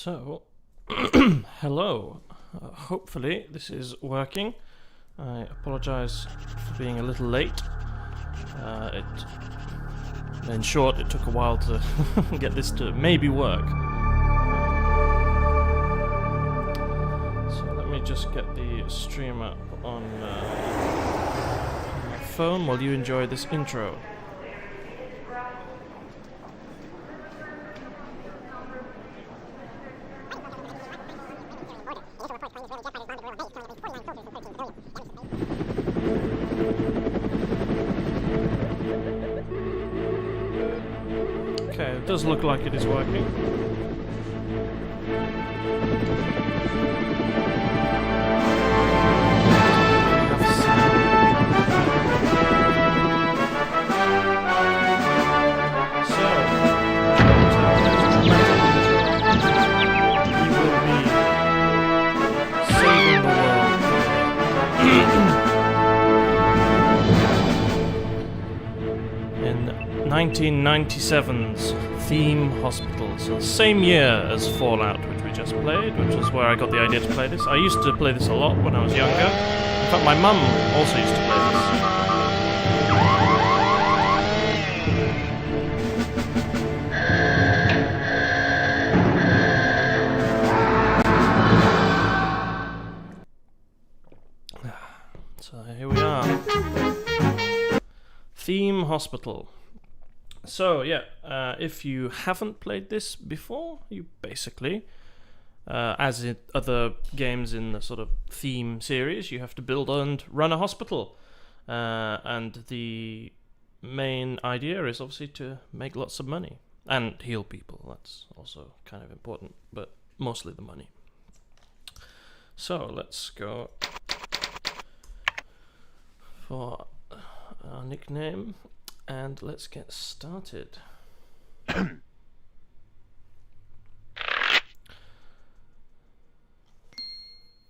So, hello. Hopefully this is working. I apologize for being a little late. In short, it took a while to get this to maybe work. So let me just get the stream up on my phone while you enjoy this intro. Okay, it does look like it is working. In 1997's Theme Hospital, so the same year as Fallout, which we just played, which is where I got the idea to play this. I used to play this a lot when I was younger. In fact, my mum also used to play this. So here we are. Theme Hospital. So yeah, if you haven't played this before, you basically, as in other games in the sort of theme series, you have to build and run a hospital. And the main idea is obviously to make lots of money and heal people. That's also kind of important, but mostly the money. So let's go for our nickname and let's get started. So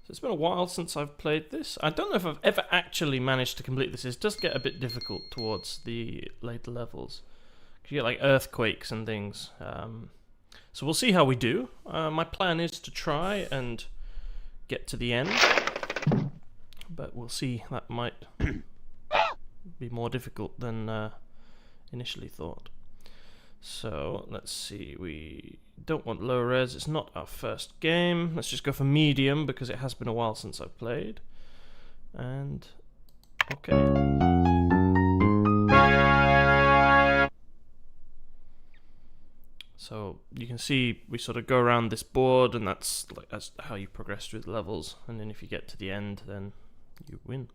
it's been a while since I've played this. I don't know if I've ever actually managed to complete this. It does get a bit difficult towards the later levels. You get like earthquakes and things. So we'll see how we do. My plan is to try and get to the end, but we'll see. That might be more difficult than initially thought. So let's see, we don't want low res, it's not our first game. Let's just go for medium because it has been a while since I've played. And okay. So you can see we sort of go around this board, and that's how you progress through the levels, and then if you get to the end then you win.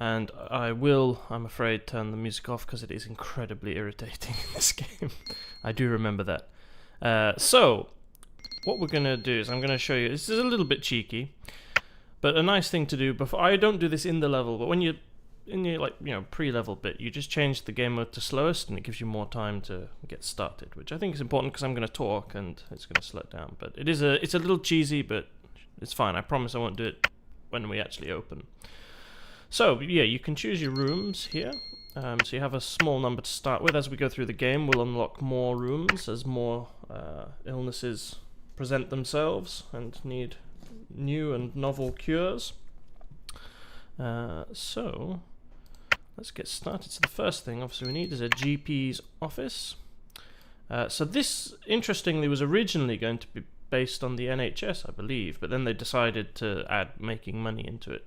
And I will, I'm afraid, turn the music off because it is incredibly irritating in this game. I do remember that. So, what we're going to do is I'm going to show you, this is a little bit cheeky, but a nice thing to do before, I don't do this in the level, but when you're in your pre-level bit, you just change the game mode to slowest and it gives you more time to get started, which I think is important because I'm going to talk and it's going to slow it down. But it's a little cheesy, but it's fine. I promise I won't do it when we actually open. So yeah, you can choose your rooms here. So you have a small number to start with. As we go through the game, we'll unlock more rooms as more illnesses present themselves and need new and novel cures. So let's get started. So the first thing obviously we need is a GP's office. So this, interestingly, was originally going to be based on the NHS, I believe, but then they decided to add making money into it,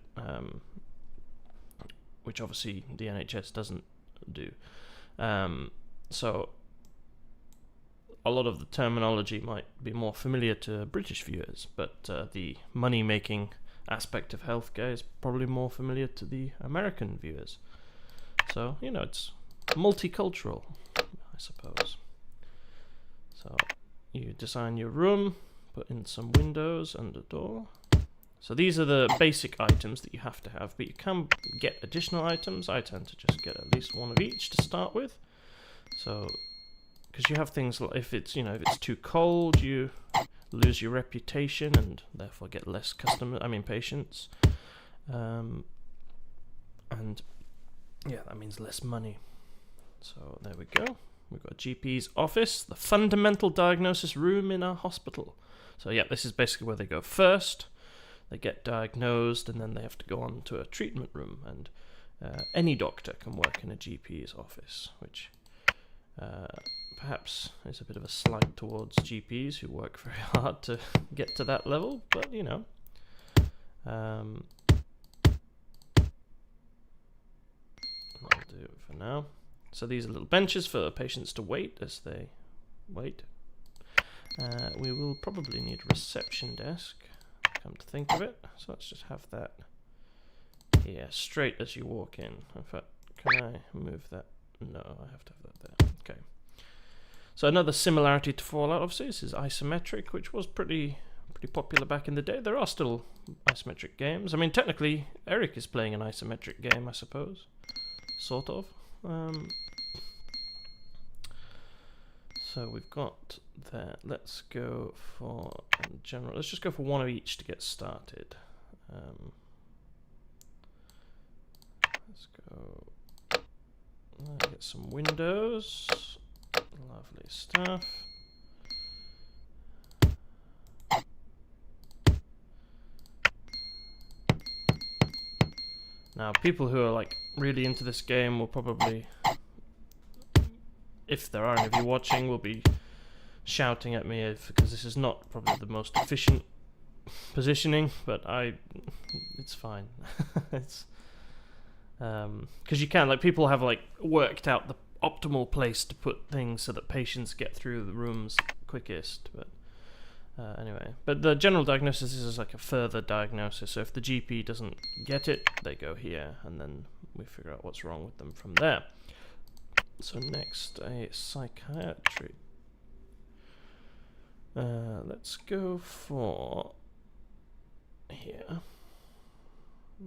which obviously the NHS doesn't do. So a lot of the terminology might be more familiar to British viewers, but the money-making aspect of healthcare is probably more familiar to the American viewers. So, you know, it's multicultural, I suppose. So you design your room, put in some windows and a door. So these are the basic items that you have to have, but you can get additional items. I tend to just get at least one of each to start with. So, because you have things like if it's too cold, lose your reputation and therefore get less patients. And yeah, that means less money. So there we go. We've got a GP's office, the fundamental diagnosis room in our hospital. So yeah, this is basically where they go first. They get diagnosed and then they have to go on to a treatment room. And any doctor can work in a GP's office, which perhaps is a bit of a slight towards GPs who work very hard to get to that level, but you know. I'll do it for now. So these are little benches for patients to wait as they wait. We will probably need a reception desk, come to think of it. So let's just have that here, straight as you walk in. In fact, can I move that? No, I have to have that there. Okay. So another similarity to Fallout, obviously, this is isometric, which was pretty popular back in the day. There are still isometric games. I mean, technically, Eric is playing an isometric game, I suppose. Sort of. So we've got that. Let's go for general. Let's just go for one of each to get started. Let's go. Get some windows. Lovely stuff. Now, people who are like really into this game will probably, if there are any of you watching, will be shouting at me because this is not probably the most efficient positioning, but it's fine. It's because you can, like, people have like worked out the optimal place to put things so that patients get through the rooms quickest, but anyway. But the general diagnosis is like a further diagnosis, so if the GP doesn't get it, they go here, and then we figure out what's wrong with them from there. So next, a psychiatry. Let's go for here.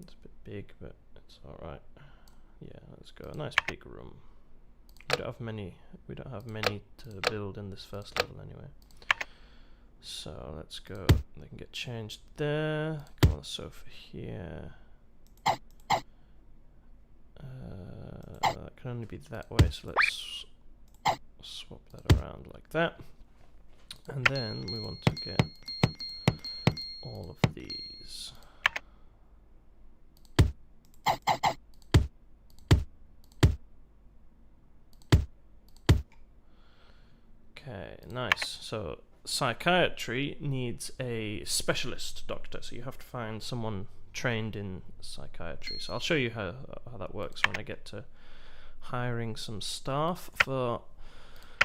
It's a bit big, but it's alright. Yeah, let's go. A nice big room. We don't have many to build in this first level anyway. So let's go. They can get changed there. Go on the sofa here. That can only be that way, so let's swap that around like that. And then we want to get all of these. Okay, nice. So psychiatry needs a specialist doctor, so you have to find someone trained in psychiatry. So I'll show you how that works when I get to hiring some staff for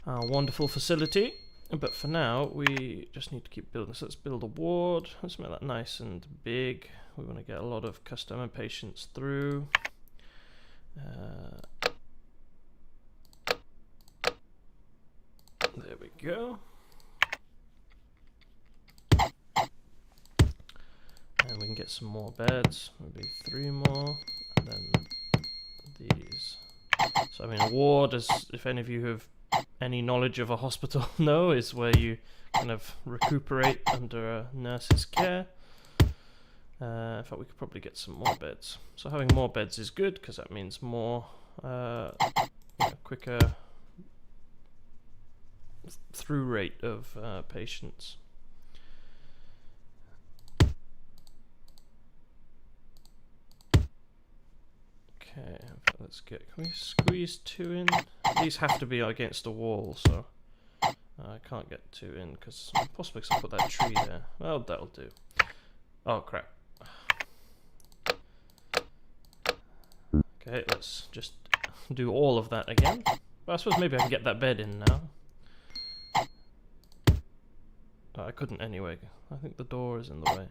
our wonderful facility. But for now, we just need to keep building. So let's build a ward. Let's make that nice and big. We want to get a lot of customer patients through. There we go. And we can get some more beds, maybe 3 more, and then these. So I mean, a ward, as if any of you have any knowledge of a hospital know, is where you kind of recuperate under a nurse's care. In fact, we could probably get some more beds. So having more beds is good, because that means more, quicker through rate of patients. Okay, let's get. Can we squeeze 2 in? These have to be against the wall, so I can't get 2 in because possibly because I put that tree there. Well, that'll do. Oh crap. Okay, let's just do all of that again. But I suppose maybe I can get that bed in now. Oh, I couldn't anyway. I think the door is in the way.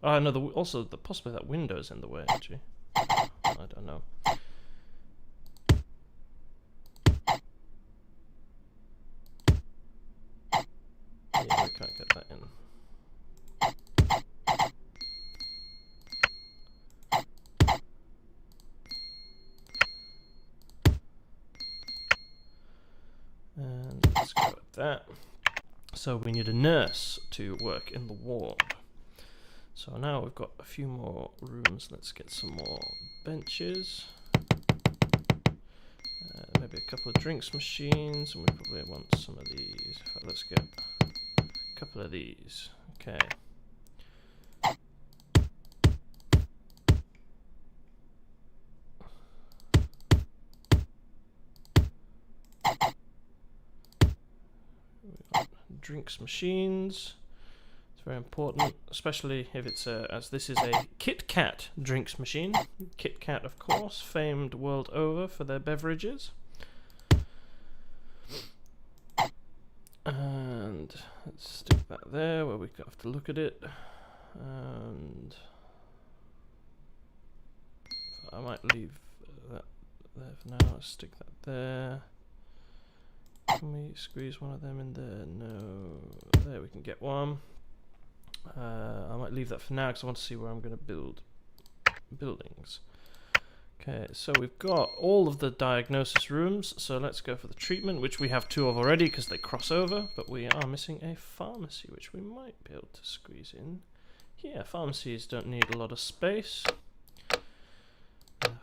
Oh no, also possibly that window is in the way actually. I don't know. Yeah, we can't get that in. And let's go with that. So we need a nurse to work in the ward. So now we've got a few more rooms. Let's get some more benches. Maybe a couple of drinks machines, and we probably want some of these. In fact, let's get a couple of these. Okay. Drinks machines. It's very important, especially if it's as this is a Kit Kat drinks machine. Kit Kat, of course, famed world over for their beverages. And let's stick that there where we have to look at it. And I might leave that there for now. Let's stick that there. Can we squeeze one of them in there? No. There, we can get one. I might leave that for now because I want to see where I'm going to build buildings. Okay, so we've got all of the diagnosis rooms, so let's go for the treatment, which we have 2 of already because they cross over, but we are missing a pharmacy, which we might be able to squeeze in. Yeah, pharmacies don't need a lot of space.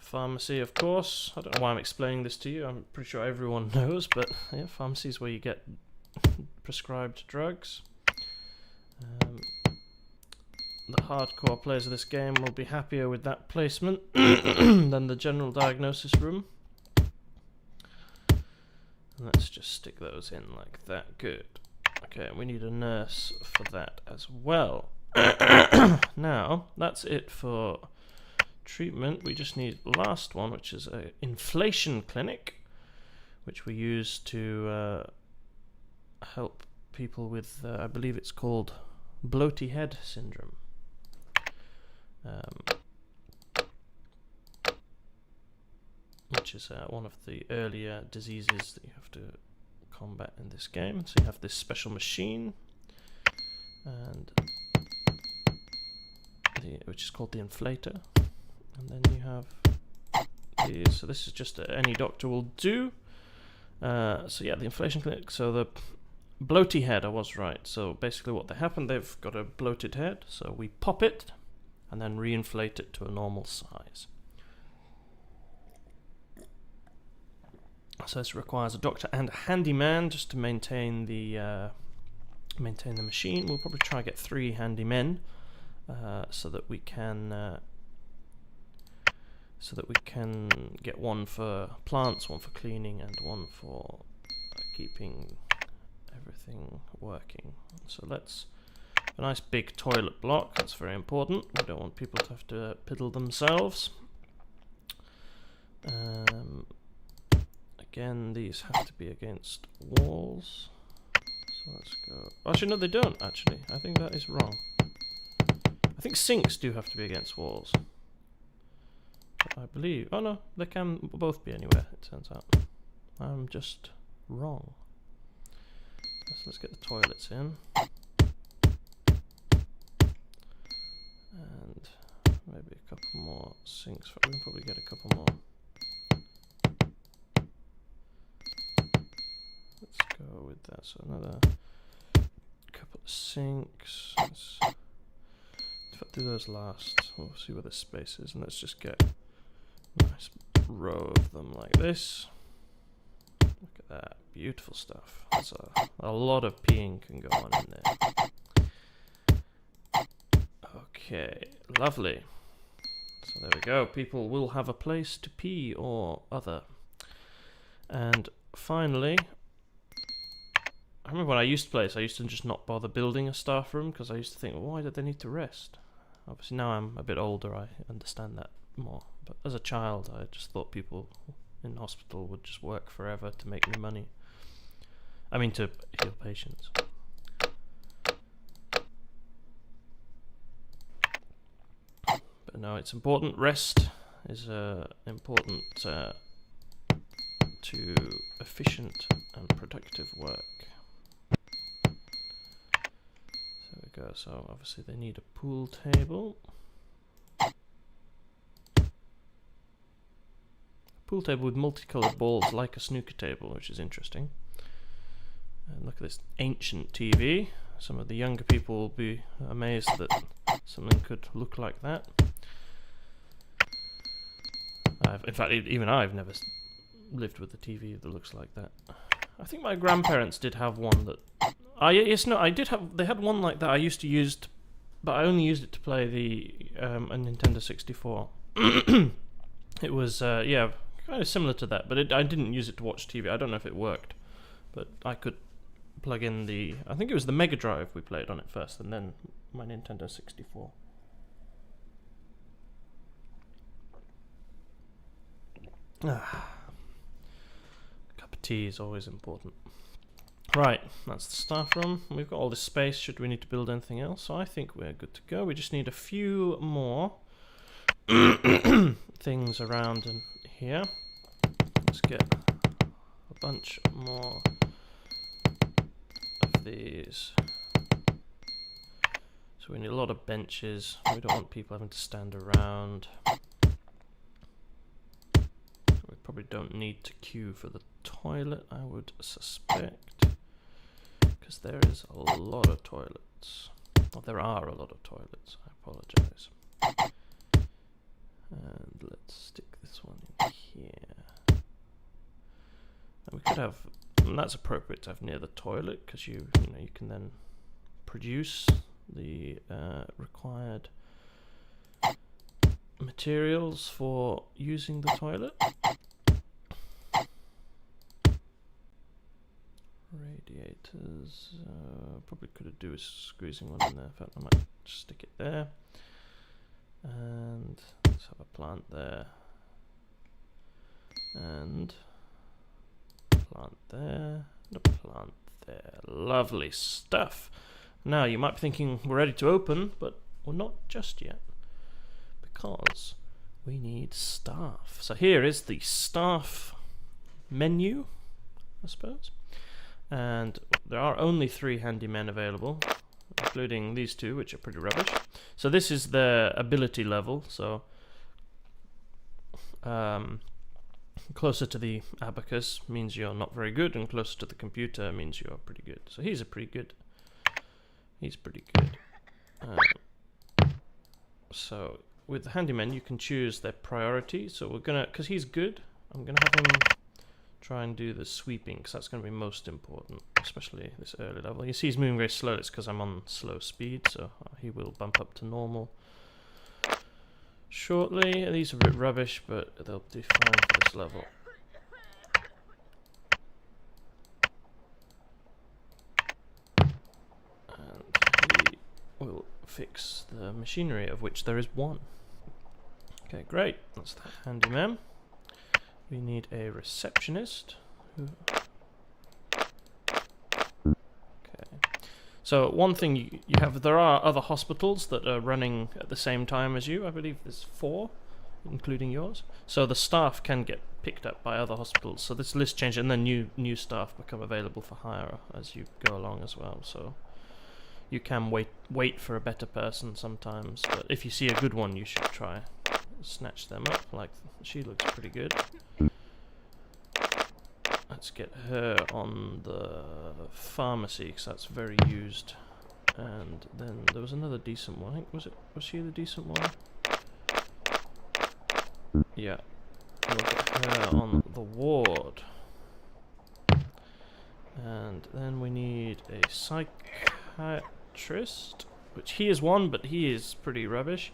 Pharmacy, of course. I don't know why I'm explaining this to you. I'm pretty sure everyone knows, but yeah, pharmacy is where you get prescribed drugs. The hardcore players of this game will be happier with that placement than the general diagnosis room. And let's just stick those in like that. Good. Okay, we need a nurse for that as well. Now, that's it for treatment. We just need the last one, which is an inflation clinic, which we use to help people with, I believe it's called bloaty head syndrome. Which is one of the earlier diseases that you have to combat in this game. So you have this special machine, and which is called the inflator, and then you have these. So this is just any doctor will do. So yeah, the inflation clinic. So the bloaty head, I was right. So basically what they happen, they've got a bloated head, so we pop it and then reinflate it to a normal size. So this requires a doctor and a handyman just to maintain the machine. We'll probably try and get 3 handymen so that we can get one for plants, one for cleaning, and one for keeping everything working. So let's a nice big toilet block. That's very important. We don't want people to have to piddle themselves. Again, these have to be against walls. So let's go. Actually, no, they don't. Actually, I think that is wrong. I think sinks do have to be against walls. But I believe. Oh no, they can both be anywhere. It turns out. I'm just wrong. Let's get the toilets in. And maybe a couple more sinks. We can probably get a couple more. Let's go with that. So another couple of sinks. If I do those last, we'll see where the space is, and let's just get a nice row of them like this. Look at that, beautiful stuff. That's a lot of peeing can go on in there. Okay, lovely. So there we go. People will have a place to pee or other. And finally, I remember when I used to play this, I used to just not bother building a staff room because I used to think, well, why did they need to rest? Obviously now I'm a bit older, I understand that more. But as a child, I just thought people in hospital would just work forever to make me money. I mean, to heal patients. But no, it's important. Rest is important to efficient and productive work. There we go. So obviously they need a pool table. Pool table with multicolored balls like a snooker table, which is interesting. And look at this ancient TV. Some of the younger people will be amazed that something could look like that. In fact, even I've never lived with a TV that looks like that. I think my grandparents did have one that... yes, no, I did have... They had one like that I used to use, but I only used it to play a Nintendo 64. It was, yeah, kind of similar to that, but I didn't use it to watch TV. I don't know if it worked, but I could plug in the... I think it was the Mega Drive we played on it first, and then my Nintendo 64. Cup of tea is always important. Right, that's the staff room. We've got all this space should we need to build anything else, so I think we're good to go. We just need a few more things around in here. Let's get a bunch more of these. So we need a lot of benches. We don't want people having to stand around. We probably don't need to queue for the toilet, I would suspect, because there is a lot of toilets. Well, there are a lot of toilets, I apologize. And let's stick this one in here. And we could have, and that's appropriate to have near the toilet, because you can then produce the required materials for using the toilet. Radiators, probably could do with squeezing one in there. In fact, I might just stick it there. And let's have a plant there. And a plant there. And a plant there. Lovely stuff. Now, you might be thinking we're ready to open, but we're not just yet, because we need staff. So here is the staff menu, I suppose. And there are only 3 handymen available, including these 2, which are pretty rubbish. So this is the ability level, so closer to the abacus means you're not very good, and closer to the computer means you're pretty good. So he's pretty good. So with the handyman you can choose their priority. So we're gonna, because he's good, I'm gonna have him try and do the sweeping, because that's going to be most important, especially this early level. You see he's moving very slowly. It's because I'm on slow speed, so he will bump up to normal shortly. These are a bit rubbish, but they'll do fine for this level. And he will fix the machinery, of which there is 1. Okay, great. That's the handyman. We need a receptionist. Okay. So one thing you have, there are other hospitals that are running at the same time as you. I believe there's 4, including yours. So the staff can get picked up by other hospitals. So this list changes, and then new staff become available for hire as you go along as well. So you can wait for a better person sometimes, but if you see a good one, you should try snatch them up. Like, she looks pretty good. Let's get her on the pharmacy, because that's very used. And then there was another decent one. I think was she the decent one? Yeah. We'll get her on the ward. And then we need a psychiatrist, which he is one, but he is pretty rubbish.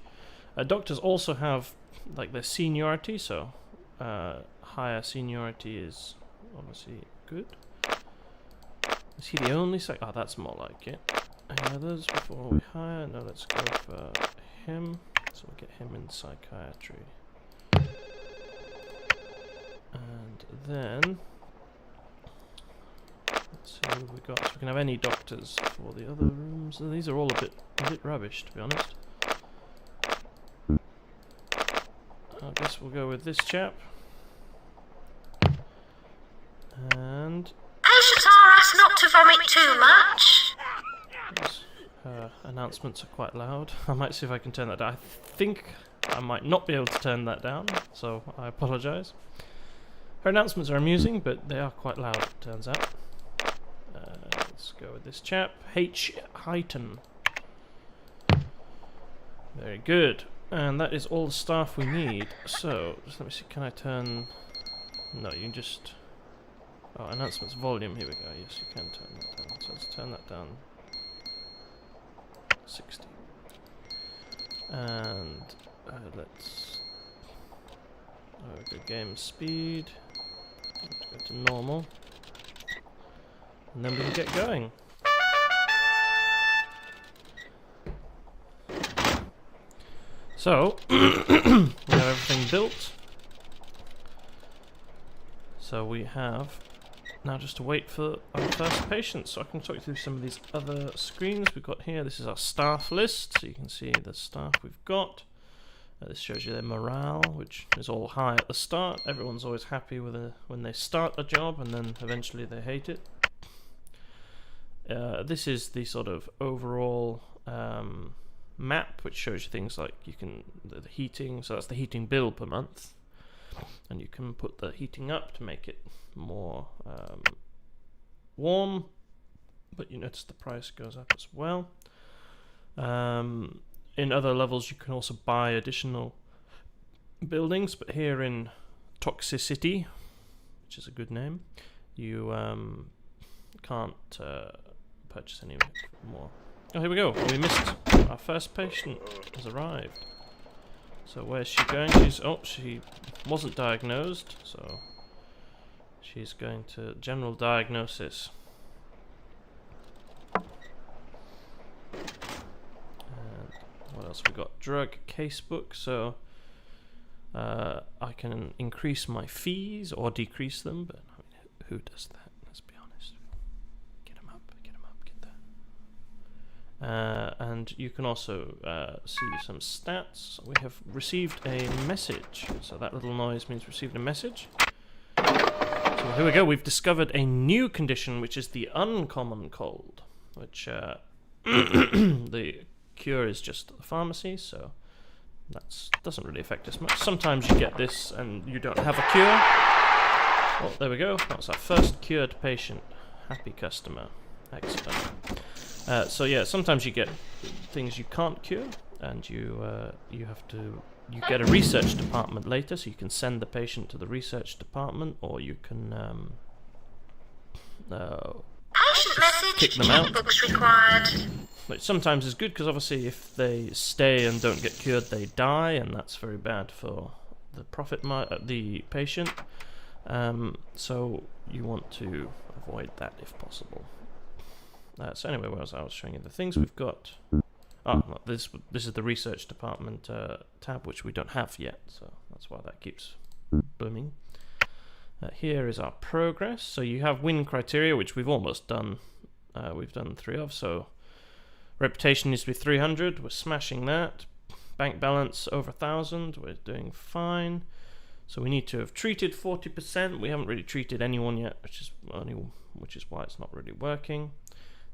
Doctors also have like their seniority, so higher seniority is obviously good. Is he the only psych? Oh, that's more like it. Any others before we hire? No, let's go for him. So we'll get him in psychiatry. And then let's see who we got. So we can have any doctors for the other rooms. These are all a bit rubbish, to be honest. I guess we'll go with this chap. And patients are asked not to vomit too much. Announcements are quite loud. I might see if I can turn that down. I think I might not be able to turn that down, so I apologise. Her announcements are amusing, but they are quite loud, it turns out. go with this chap, H. Heighton. Very good. And that is all the staff we need. So, just let me see, can I turn... No, you can just... Oh, announcements volume, here we go. Yes, you can turn that down. So let's turn that down. 60. And let's... go game speed. Let's go to normal. And then we can get going. So, we have everything built. So we have now just to wait for our first patient. So I can talk you through some of these other screens we've got here. This is our staff list, so you can see the staff we've got. This shows you their morale, which is all high at the start. Everyone's always happy with when they start a job, and then eventually they hate it. This is the sort of overall map, which shows you things like you can the heating. So that's the heating bill per month, and you can put the heating up to make it more warm. But you notice the price goes up as well. In other levels, you can also buy additional buildings, but here in Toxicity, which is a good name, you can't purchase any more. Oh, here we go. We missed our first patient has arrived. So where's she going? She wasn't diagnosed, so she's going to general diagnosis. And what else we got? Drug casebook. So I can increase my fees or decrease them, but I mean, who does that? Let's be honest. Get them up, get that. And you can also see some stats. We have received a message. So that little noise means received a message. So here we go. We've discovered a new condition, which is the uncommon cold, which the cure is just at the pharmacy, so that doesn't really affect us much. Sometimes you get this and you don't have a cure. Well, there we go. That's our first cured patient. Happy customer. Excellent. So yeah, sometimes you get things you can't cure, and you get a research department later, so you can send the patient to the research department, or you can Patient message, kick them out. books required. Which sometimes is good, because obviously if they stay and don't get cured, they die, and that's very bad for the the patient. So you want to avoid that if possible. So anyway, I was showing you the things we've got. Well, this is the research department tab, which we don't have yet, so that's why that keeps booming. Here is our progress. So you have win criteria, which we've almost done. We've done 3 of. So reputation needs to be 300. We're smashing that. Bank balance over 1,000. We're doing fine. So we need to have treated 40%. We haven't really treated anyone yet, which is why it's not really working.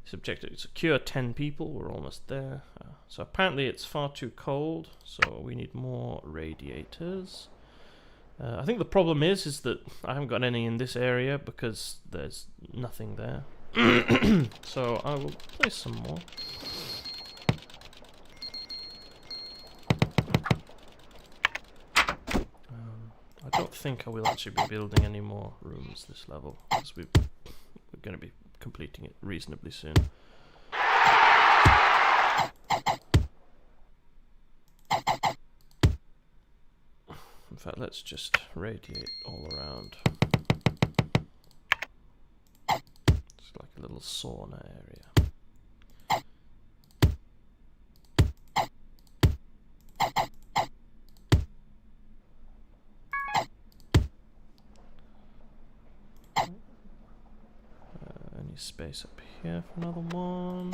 This objective is to cure 10 people. We're almost there. So apparently it's far too cold. So we need more radiators. I think the problem is that I haven't got any in this area because there's nothing there. So I will place some more. I don't think I will actually be building any more rooms this level, because we're going to be completing it reasonably soon. In fact, let's just radiate all around. It's like a little sauna area. Any space up here for another one?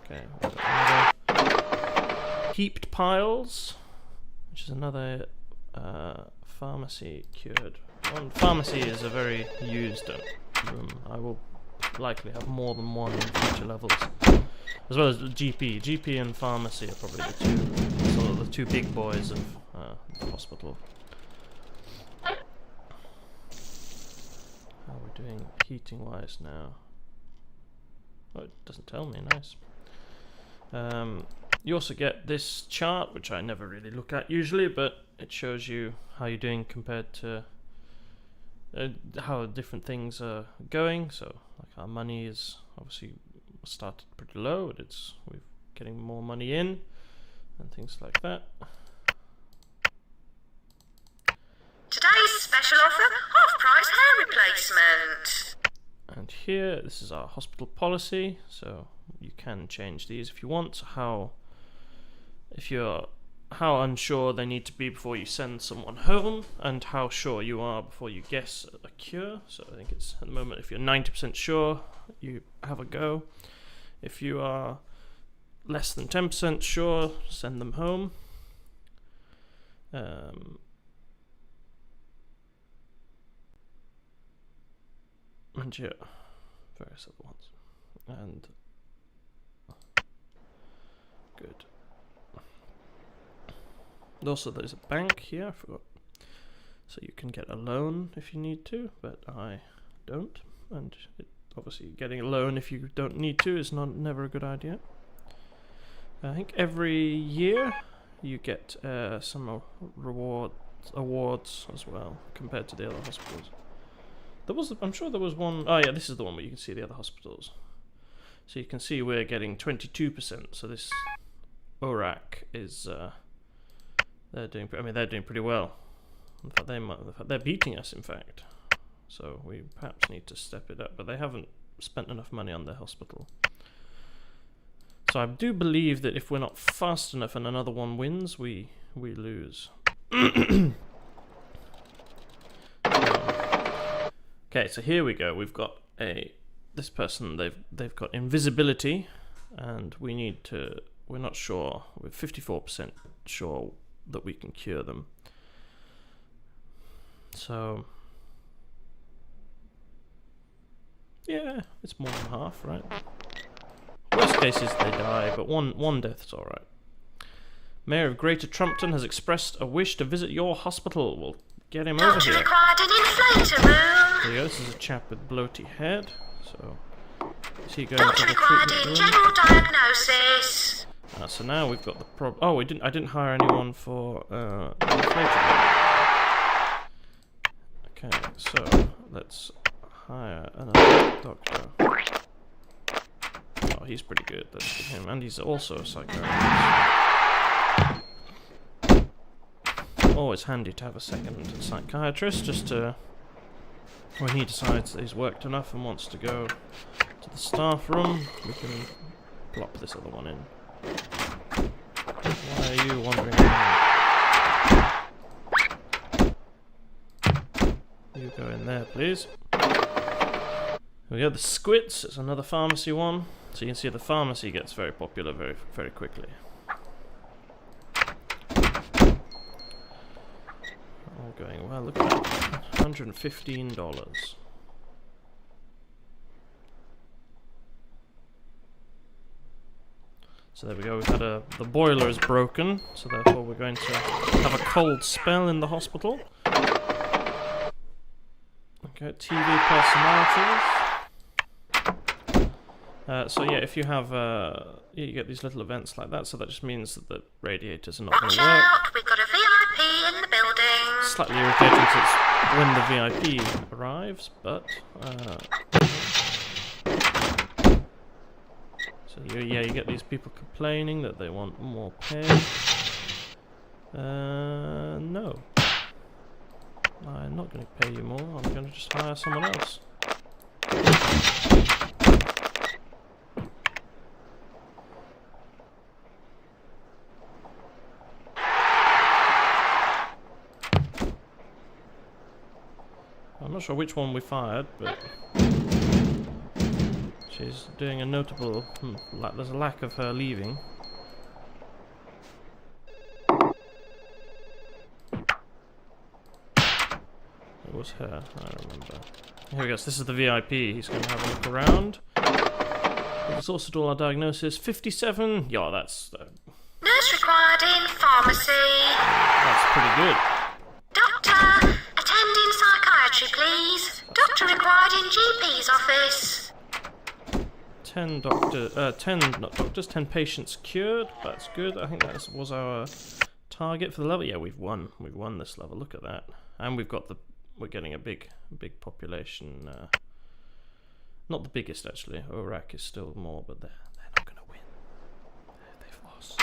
Okay. Heaped piles, which is another pharmacy cured. One pharmacy is a very used room. I will likely have more than one in future levels, as well as GP. GP and pharmacy are probably the two big boys of the hospital. doing heating wise now? Oh, it doesn't tell me. Nice. You also get this chart, which I never really look at usually, but it shows you how you're doing compared to how different things are going. So, like, our money is obviously started pretty low, but we're getting more money in and things like that. Today's special offer, half-price hair replacement. And here, this is our hospital policy, so you can change these if you want. How unsure they need to be before you send someone home, and how sure you are before you guess a cure. So I think it's, at the moment, if you're 90% sure, you have a go. If you are less than 10% sure, send them home. And yeah, various other ones. And good. Also, there's a bank here, I forgot. So you can get a loan if you need to, but I don't. And obviously, getting a loan if you don't need to is never a good idea. I think every year you get some awards as well compared to the other hospitals. I'm sure there was one. Oh yeah, this is the one where you can see the other hospitals. So you can see we're getting 22%. So this ORAC is they're doing pretty well. In fact, they're beating us. In fact, so we perhaps need to step it up. But they haven't spent enough money on their hospital. So I do believe that if we're not fast enough and another one wins, we lose. Okay, so here we go. We've got this person. They've got invisibility, and we're not sure. We're 54% sure that we can cure them. So yeah, it's more than half, right? Worst case is they die, but one death's all right. Mayor of Greater Trumpton has expressed a wish to visit your hospital. We'll get him over here. Required an inflator room. There you go. This is a chap with bloaty head. So is he going Doctor to the required treatment in room? general diagnosis. So now we've got the problem. Oh, I didn't hire anyone for the inflator. Okay, so let's hire another doctor. Oh, he's pretty good. Let's get him, and he's also a psychiatrist. Always handy to have a second psychiatrist, just to when he decides that he's worked enough and wants to go to the staff room, we can plop this other one in. Why are you wandering around? You go in there, please. Here we go, the Squits. It's another pharmacy one. So you can see the pharmacy gets very popular very, very quickly. All going well. Look at that. $115. So there we go. We've had the boiler is broken, so therefore we're going to have a cold spell in the hospital. Okay, TV personalities. So yeah, if you have you get these little events like that, so that just means that the radiators are not going Watch to work. out, we've got a VIP in the building. Slightly irritating since when the VIP arrives, but so you get these people complaining that they want more pay. No, I'm not going to pay you more. I'm going to just hire someone else. I'm not sure which one we fired, but she's doing a notable. There's a lack of her leaving. It was her, I remember. Here we go. So this is the VIP. He's going to have a look around. We've exhausted all our diagnosis. 57. Yeah, that's Nurse required in pharmacy. that's pretty good. Doctor, attend in psychiatry, please. Doctor required in GP's office. 10 not doctors, 10 patients cured. That's good. I think that was our target for the level. Yeah, we've won. We've won this level. Look at that. And we're getting a big population. Not the biggest actually. Iraq is still more, but they're not going to win. They've lost.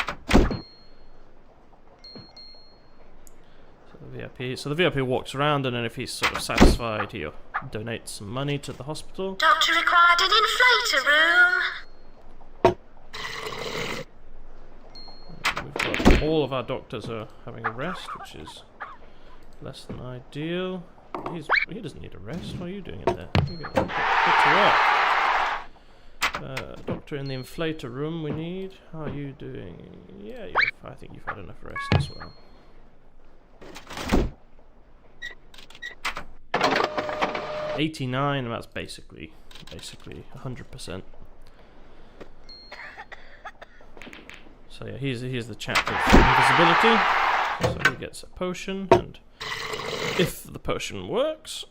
So the VIP walks around, and then if he's sort of satisfied, he'll donate some money to the hospital. Doctor required an inflator room. We've got all of our doctors are having a rest, which is less than ideal. He doesn't need a rest. What are you doing in there? You get to work. Doctor in the inflator room we need. How are you doing? Yeah, I think you've had enough rest as well. 89, and that's basically 100%. So yeah, here's the chap with invisibility. So he gets a potion, and if the potion works,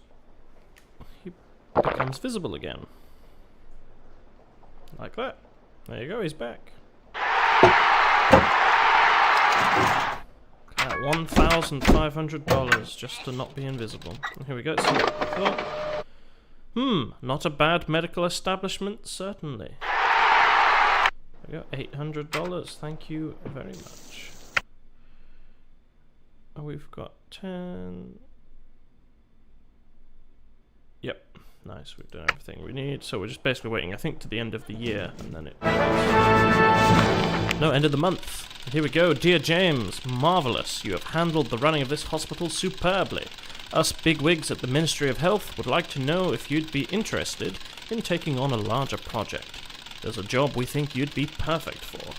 he becomes visible again. Like that. There you go, he's back. $1,500 just to not be invisible. And here we go. Not a bad medical establishment, certainly. There we go, $800. Thank you very much. Oh, we've got 10. Yep, nice. We've done everything we need. So we're just basically waiting, I think, to the end of the year, and then no, end of the month. And here we go. Dear James, marvellous. You have handled the running of this hospital superbly. Us bigwigs at the Ministry of Health would like to know if you'd be interested in taking on a larger project. There's a job we think you'd be perfect for.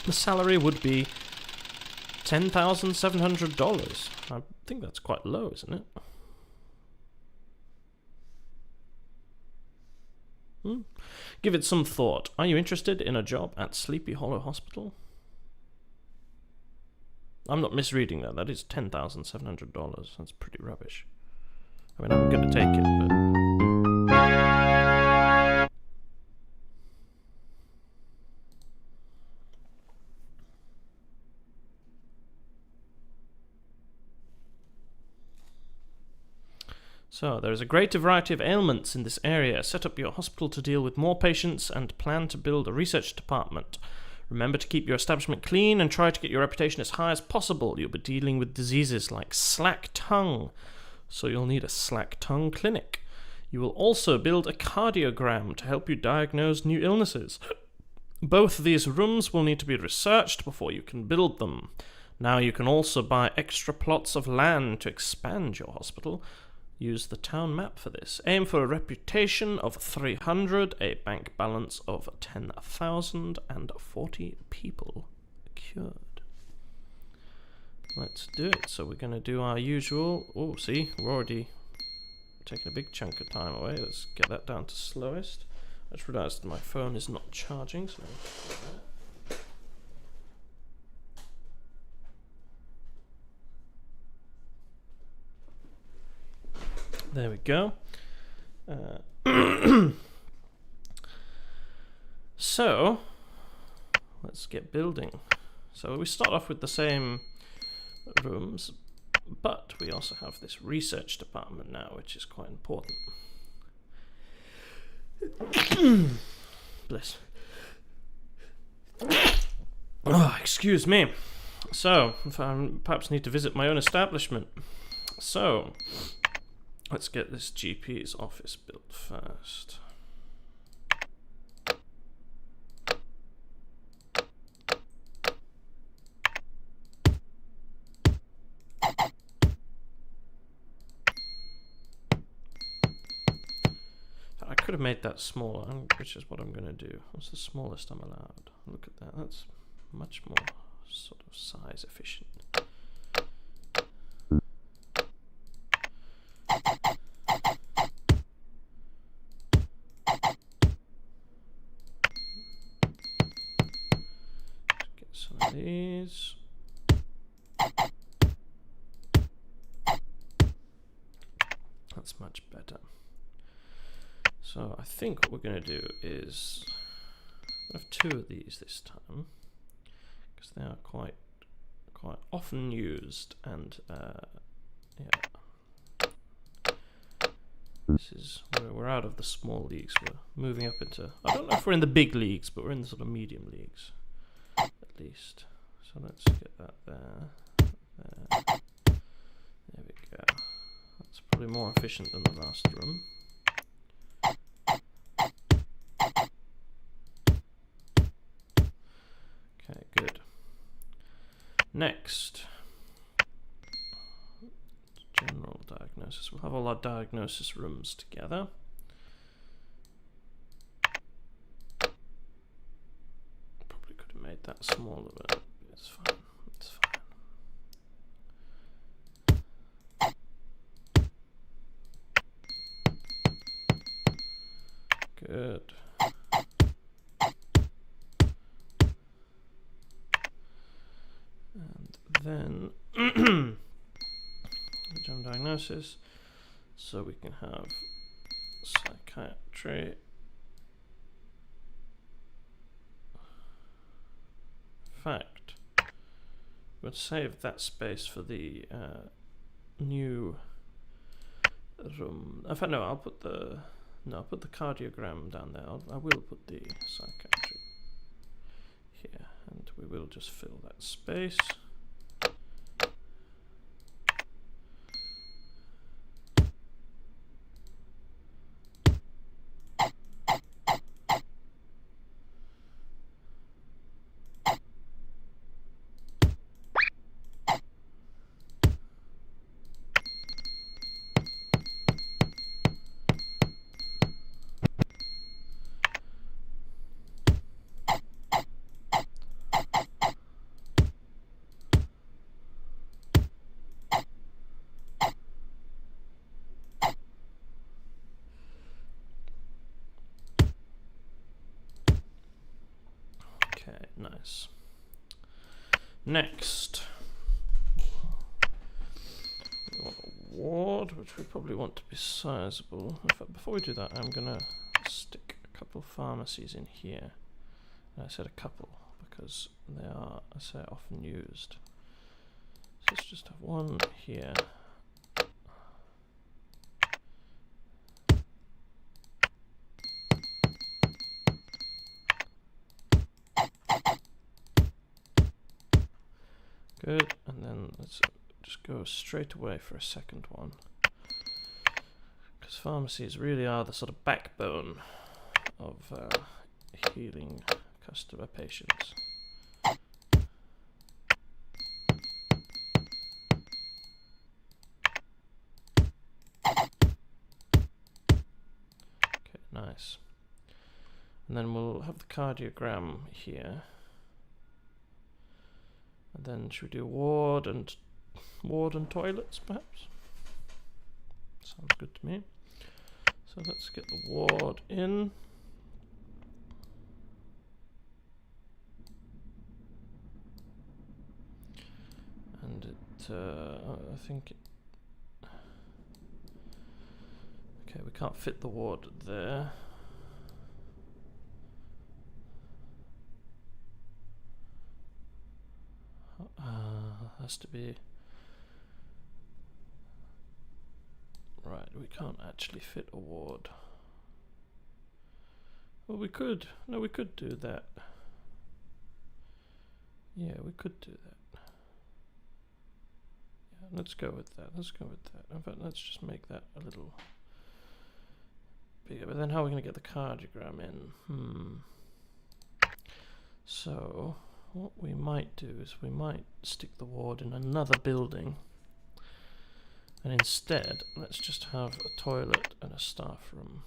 The salary would be $10,700. I think that's quite low, isn't it? Give it some thought. Are you interested in a job at Sleepy Hollow Hospital? I'm not misreading that. That is $10,700. That's pretty rubbish. I mean, I'm going to take it, but... So, there is a greater variety of ailments in this area. Set up your hospital to deal with more patients and plan to build a research department. Remember to keep your establishment clean and try to get your reputation as high as possible. You'll be dealing with diseases like slack tongue, so you'll need a slack tongue clinic. You will also build a cardiogram to help you diagnose new illnesses. Both these rooms will need to be researched before you can build them. Now you can also buy extra plots of land to expand your hospital. Use the town map for this. Aim for a reputation of 300, a bank balance of 10,000, and 40 people cured. Let's do it. So we're going to do our usual... Oh, see, we're already taking a big chunk of time away. Let's get that down to slowest. I just realised my phone is not charging, so... There we go. So, let's get building. So we start off with the same rooms, but we also have this research department now, which is quite important. Bless. Oh, excuse me. So, if I perhaps need to visit my own establishment. So... let's get this GP's office built first. I could have made that smaller, which is what I'm going to do. What's the smallest I'm allowed? Look at that. That's much more sort of size efficient. Get some of these. That's much better. So I think what we're going to do is have 2 of these this time, because they are quite often used, and yeah. This is we're out of the small leagues. We're moving up into, I don't know if we're in the big leagues, but we're in the sort of medium leagues, at least. So let's get that there. There we go. That's probably more efficient than the last room. Okay, good. Next, general diagnosis. We'll have all our diagnosis rooms together. Probably could have made that smaller, but it's fine. It's fine. Good. And then general diagnosis, so we can have psychiatry, fact. We'll save that space for the new room. In fact, no, I'll put the cardiogram down there. I will put the psychiatry here, and we will just fill that space. Okay, nice. Next, we want a ward, which we probably want to be sizable. In fact, before we do that, I'm gonna stick a couple pharmacies in here. And I said a couple because they are, I say, often used. So let's just have one here. Good, and then let's just go straight away for a second one. Because pharmacies really are the sort of backbone of healing customer patients. Okay, nice. And then we'll have the cardiogram here. And then should we do ward and toilets, perhaps? Sounds good to me. So let's get the ward in. And it, I think it, okay, we can't fit the ward there. Has to be right. We can't actually fit a ward. Well, we could. No, we could do that. Yeah, we could do that. Yeah, let's go with that. Let's go with that. In fact, let's just make that a little bigger. But then how are we going to get the cardiogram in? So what we might do is we might stick the ward in another building, and instead let's just have a toilet and a staff room.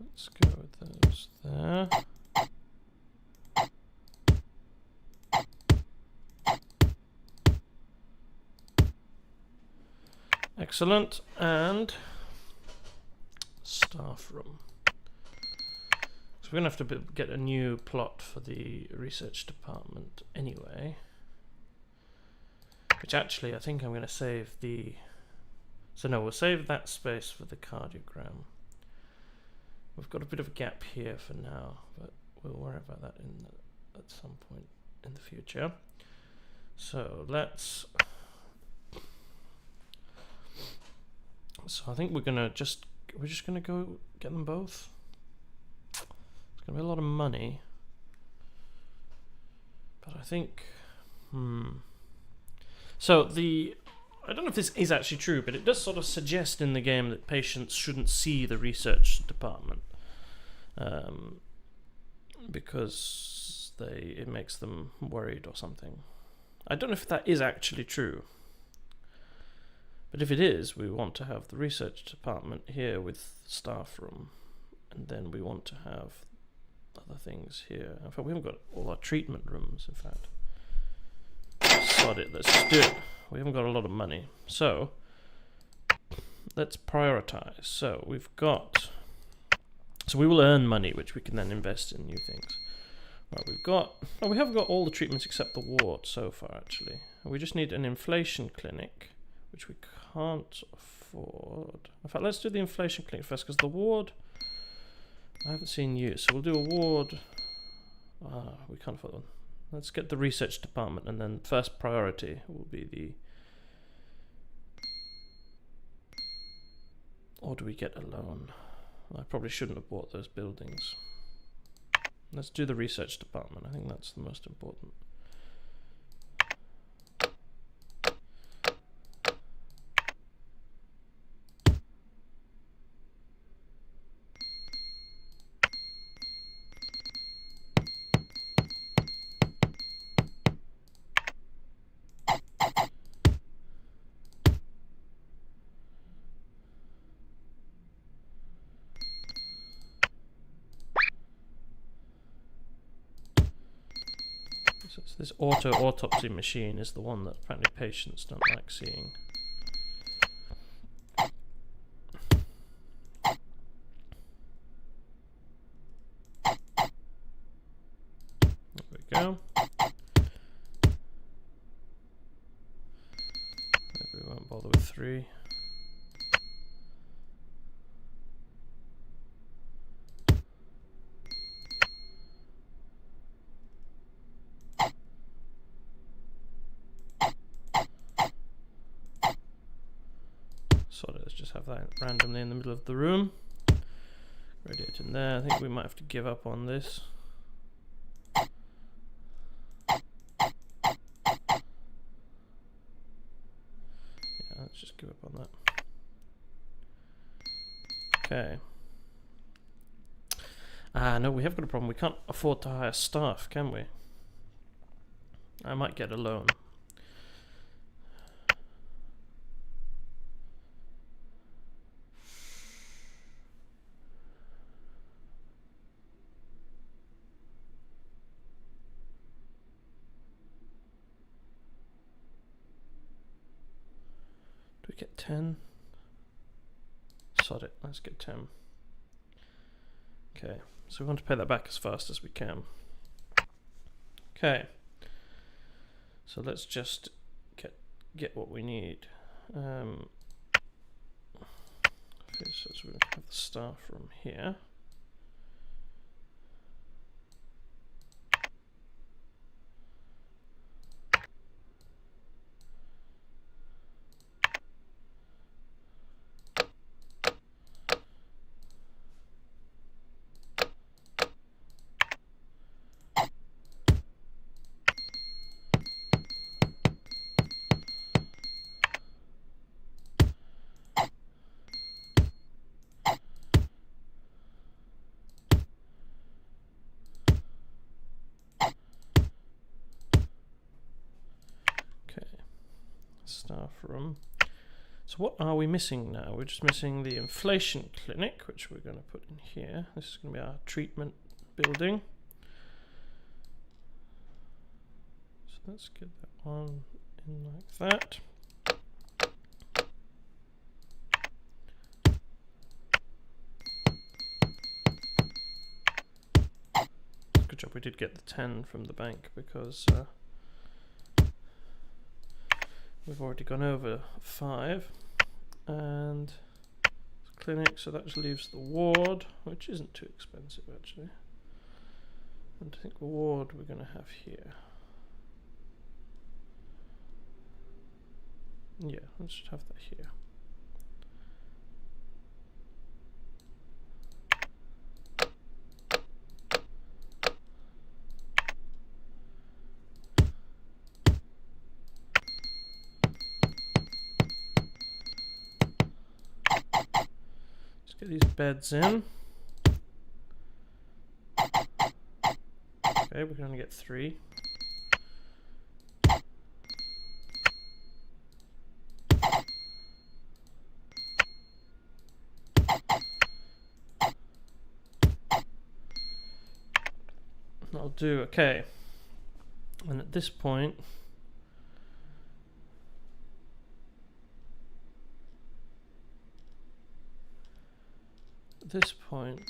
Let's go with those there. Excellent. And staff room. So we're going to have to get a new plot for the research department anyway. Which actually, I think I'm going to save the... So no, we'll save that space for the cardiogram. We've got a bit of a gap here for now, but we'll worry about that at some point in the future. So let's... So I think we're just gonna go get them both. It's gonna be a lot of money, but I think, So I don't know if this is actually true, but it does sort of suggest in the game that patients shouldn't see the research department, because it makes them worried or something. I don't know if that is actually true. But if it is, we want to have the research department here with staff room, and then we want to have other things here. In fact, we haven't got all our treatment rooms, in fact. Sod it, let's just do it. We haven't got a lot of money. So, let's prioritize. So, we will earn money, which we can then invest in new things. Right, we have got all the treatments except the ward so far, actually. We just need an inflation clinic, which we can't afford. In fact, let's do the inflation clinic first, because the ward I haven't seen used. So we'll do a ward. We can't afford one. Let's get the research department, and then first priority will be the... Or do we get a loan? I probably shouldn't have bought those buildings. Let's do the research department. I think that's the most important. So this auto autopsy machine is the one that apparently patients don't like seeing. There we go. Maybe we won't bother with 3. So let's just have that randomly in the middle of the room. Radiator in there. I think we might have to give up on this. Yeah, let's just give up on that. Okay. No, we have got a problem. We can't afford to hire staff, can we? I might get a loan. Do we get 10? Sod it, let's get 10. Okay, so we want to pay that back as fast as we can. Okay, so let's just get what we need. So we have the staff room here. Staff room. So what are we missing now? We're just missing the inflation clinic, which we're going to put in here. This is going to be our treatment building. So let's get that one in like that. we did get the 10 from the bank because we've already gone over 5. And clinic, so that just leaves the ward, which isn't too expensive actually. And I think the ward we're going to have here. Yeah, let's just have that here. Let's get these beds in. Okay, we can only get 3. That'll do, okay. And at this point,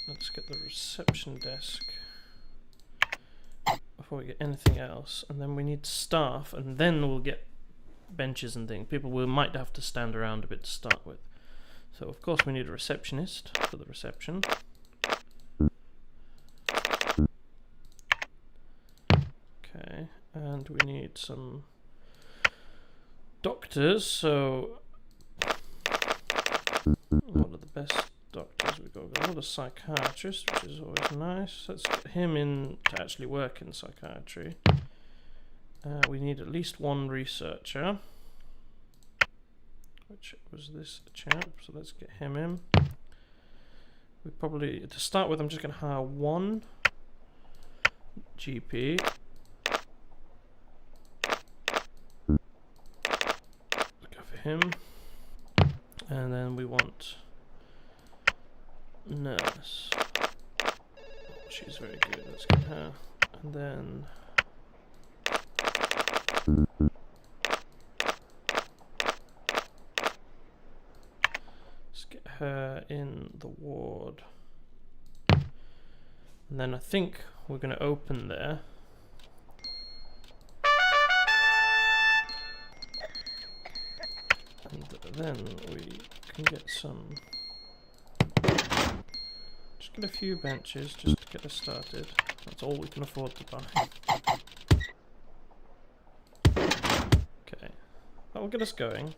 let's get the reception desk before we get anything else, and then we need staff, and then we'll get benches and things. People might have to stand around a bit to start with. So of course we need a receptionist for the reception. Okay, and we need some doctors, so what are the best doctors we've got? We've got a psychiatrist, which is always nice. Let's get him in to actually work in psychiatry. We need at least 1 researcher, which was this chap, so let's get him in. We probably, to start with, I'm just going to hire 1 GP. Go for him. And then we want nurse. She's very good, let's get her. And then let's get her in the ward. And then I think we're going to open there. And then we can get some, just get a few benches just to get us started. That's all we can afford to buy. Okay, that will get us going.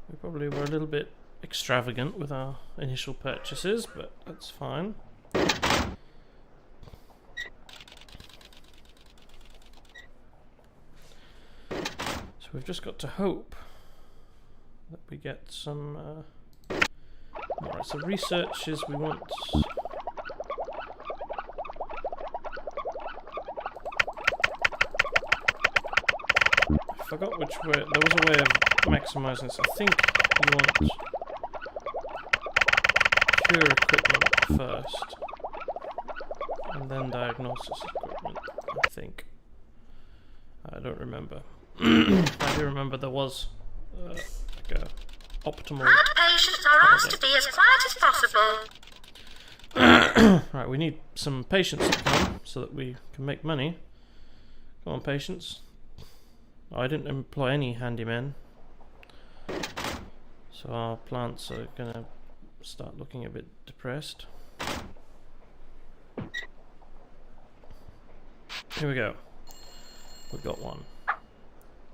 We probably were a little bit extravagant with our initial purchases, but that's fine. So we've just got to hope that we get some alright, so researches we want. I forgot which way. There was a way of maximizing this. I think you want cure equipment first, and then diagnosis equipment, I think. I don't remember. I do remember there was like a optimal. Mad patients are asked to be as quiet as possible. Right, we need some patients to come so that we can make money. Come on, patients. Oh, I didn't employ any handymen, so our plants are gonna start looking a bit depressed. Here we go. We got 1.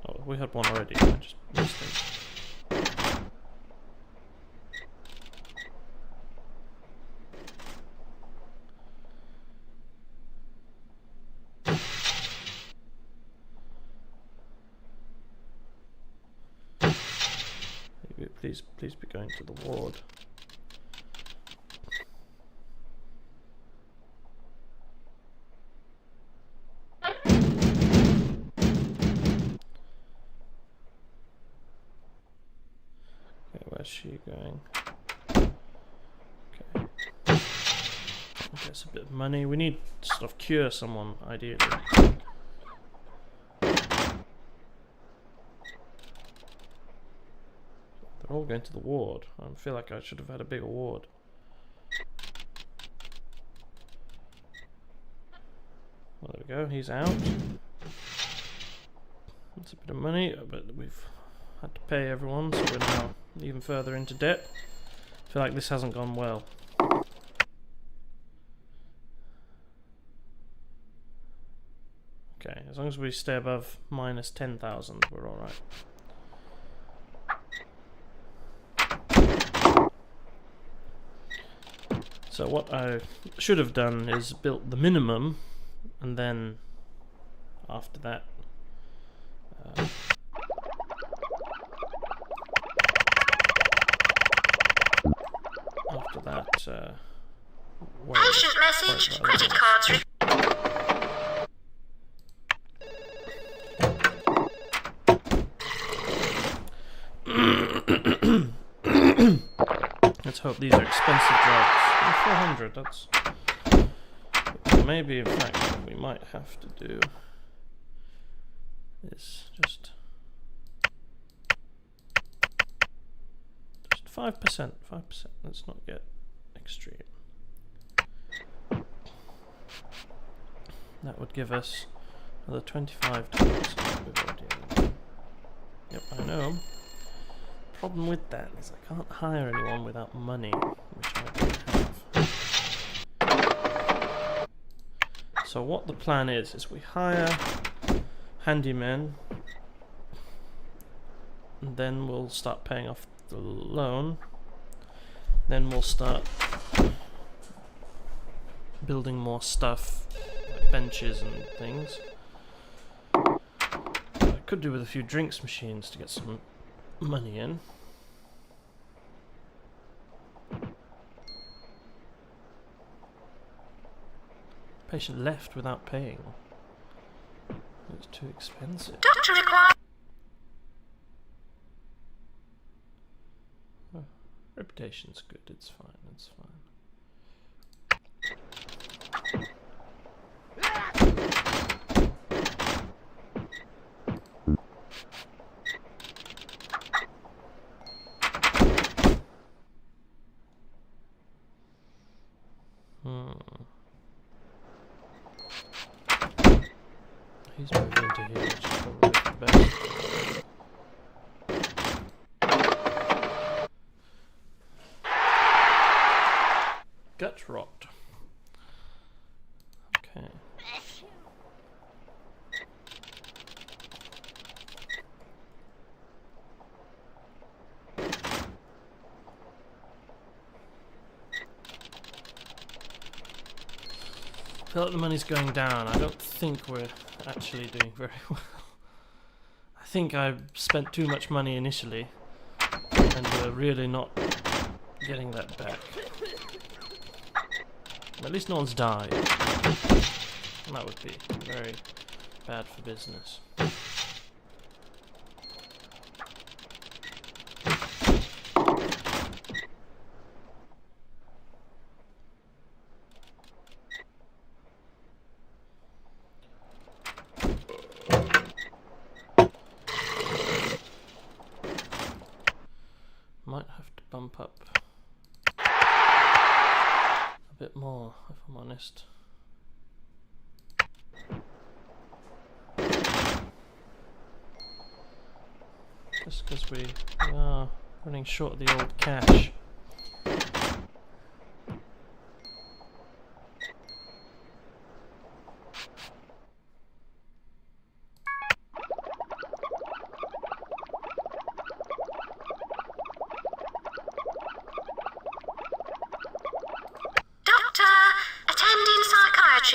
Oh, we had 1 already. I just missed it. Please be going to the ward. Okay, where's she going? Okay. That's a bit of money. We need to sort of cure someone, ideally. They're all going to the ward. I feel like I should have had a bigger ward. Well, there we go, he's out. That's a bit of money, but we've had to pay everyone, so we're now even further into debt. I feel like this hasn't gone well. Okay, as long as we stay above minus 10,000, we're alright. So what I should have done is built the minimum, and then after that Patient message, credit cards. Let's hope these are expensive drugs. 400, that's... Maybe, in fact, what we might have to do is just 5%. Let's not get extreme. That would give us another $25. Yep, I know. Problem with that is I can't hire anyone without money, which I don't have. So what the plan is we hire handymen, and then we'll start paying off the loan. Then we'll start building more stuff, like benches and things. I could do with a few drinks machines to get some money in. Patient left without paying. It's too expensive. Doctor required. Oh, reputation's good, it's fine, it's fine. He's moved into here, which is probably the best. Gut rot. Okay. I feel like the money's going down. I don't think we're actually doing very well. I think I spent too much money initially, and we're really not getting that back. At least no one's died. And that would be very bad for business. Might have to bump up a bit more, if I'm honest. Just because we are running short of the old cash.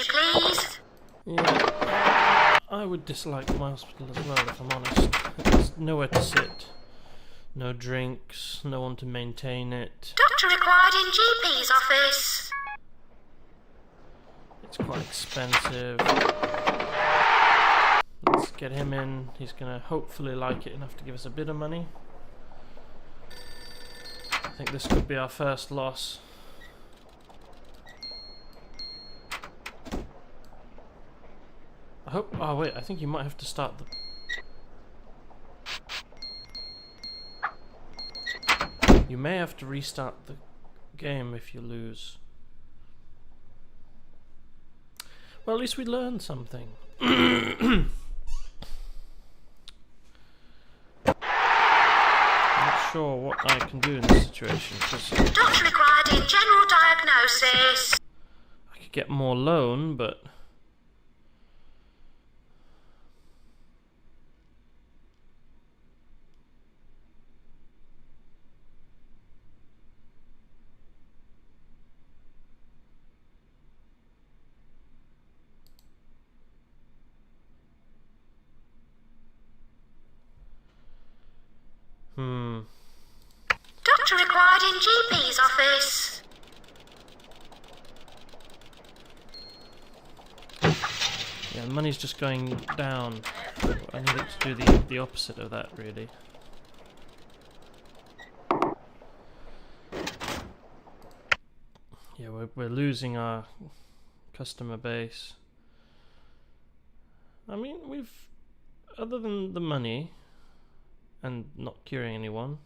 Please. Yeah, I would dislike my hospital as well, if I'm honest. There's nowhere to sit, no drinks, no one to maintain it. Doctor required in GP's office. It's quite expensive. Let's get him in. He's gonna hopefully like it enough to give us a bit of money. I think this could be our first loss. I hope. Oh wait, I think you might have to start the. You may have to restart the game if you lose. Well, at least we learned something. Not sure what I can do in this situation. Doctor required in general diagnosis. I could get more loan, but... Doctor required in GP's office. Yeah, the money's just going down. I need it to do the opposite of that, really. Yeah, we're losing our customer base. I mean, other than the money and not curing anyone.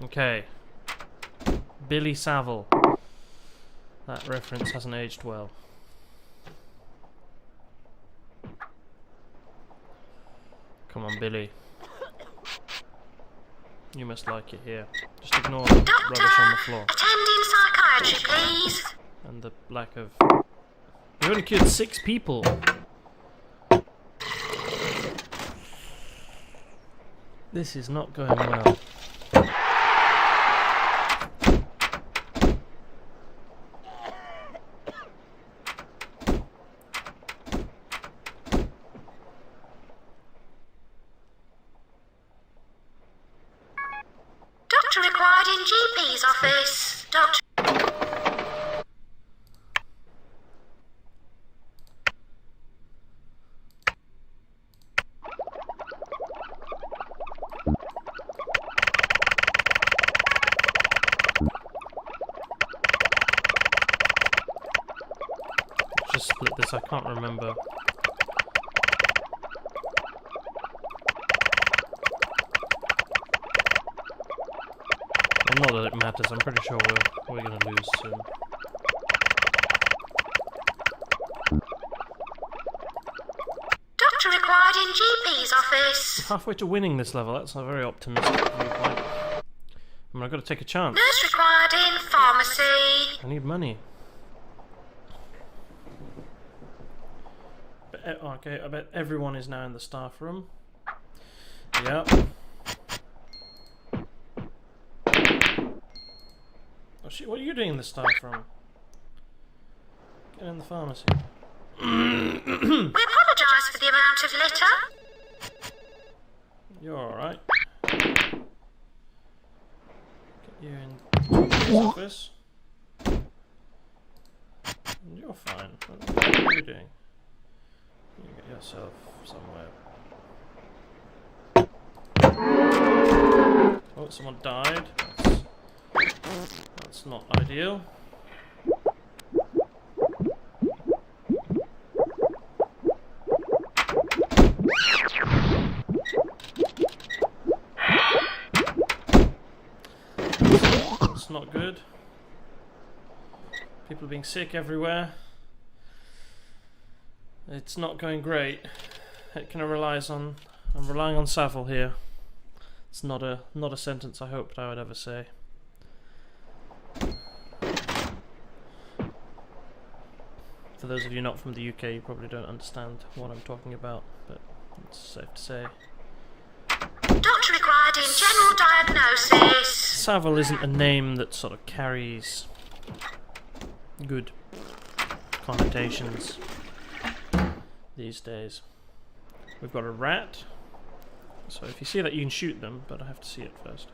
Okay. Billy Saville. That reference hasn't aged well. Come on, Billy. You must like it here. Just ignore the rubbish on the floor. Attending psychiatry, please. And the lack of... We only cured 6 people. This is not going well. Doctor required in GP's office. Doctor. Just split this, I can't remember. Well, not that it matters, I'm pretty sure we're gonna lose soon. Doctor required in GP's office. Halfway to winning this level, that's a very optimistic viewpoint. I mean, I've got to take a chance. Nurse required in pharmacy. I need money. Okay, I bet everyone is now in the staff room. Yep. Oh shit, what are you doing in the staff room? Get in the pharmacy. We apologise for the amount of litter. You're alright. Get you in the office. You're fine. What are you doing? You get yourself somewhere. Oh, someone died. That's not ideal. That's not good. People are being sick everywhere. It's not going great. It kind of relies on... I'm relying on Saville here. It's not a sentence I hoped I would ever say. For those of you not from the UK, you probably don't understand what I'm talking about, but it's safe to say. Doctor required in general diagnosis. Saville isn't a name that sort of carries good connotations these days. We've got a rat, so if you see that you can shoot them, but I have to see it first.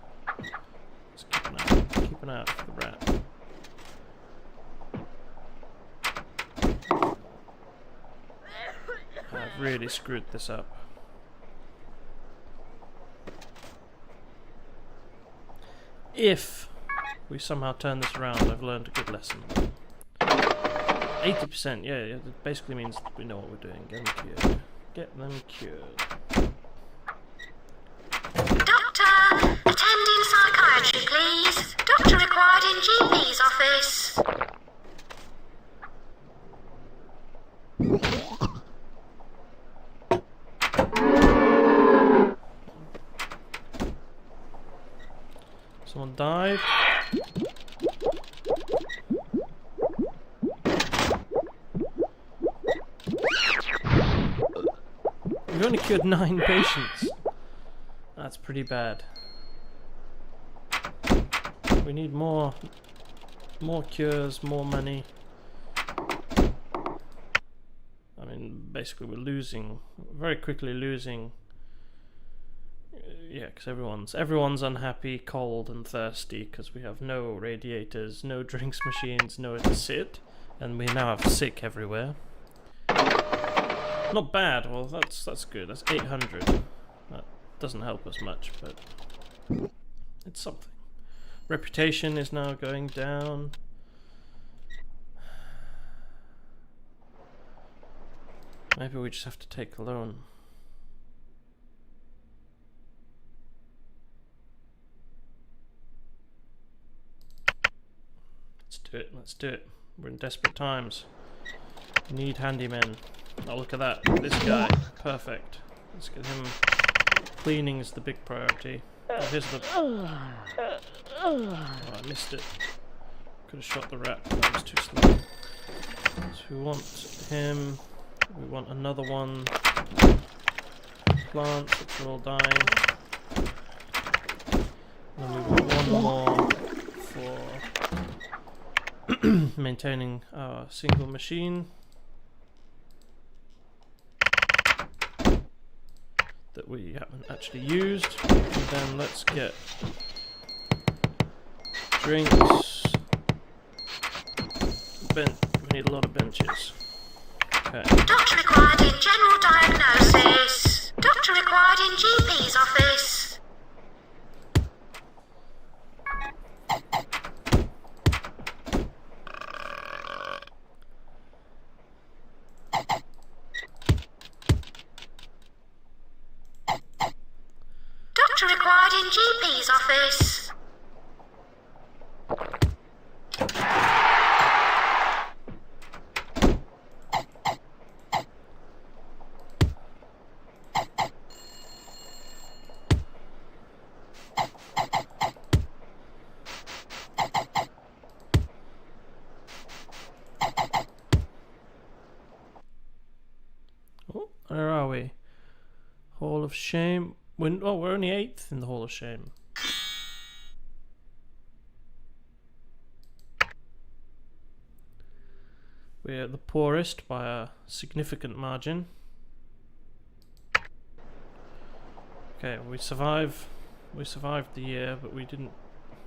Let's keep an eye out for the rat. I've really screwed this up. If we somehow turn this around, I've learned a good lesson. 80%, yeah, it basically means we know what we're doing. Get them cured. Get them cured. Doctor, attending psychiatry, please. Doctor required required in GP's office. Someone died. We've only cured 9 patients. That's pretty bad. We need more cures, more money. I mean, basically we're losing, very quickly losing. Yeah, because everyone's unhappy, cold and thirsty because we have no radiators, no drinks machines, nowhere to sit, and we now have sick everywhere. Not bad. Well, that's good. That's 800. That doesn't help us much, but it's something. Reputation is now going down. Maybe we just have to take a loan. Let's do it. Let's do it. We're in desperate times. We need handymen. Oh, look at that. This guy. Perfect. Let's get him. Cleaning is the big priority. Oh, here's the... Oh, I missed it. Could have shot the rat, but that was too slow. So we want him. We want another one. Plants, which are all dying. And we want one more for maintaining our single machine. That we haven't actually used. And then let's get drinks. We need a lot of benches. Okay. Doctor required in general diagnosis. Doctor required in GP's office. Doctor required in GP's office. Oh, where are we? Hall of Shame. We're only 8th in the Hall of Shame. We're the poorest by a significant margin. Okay, we survived the year, but we didn't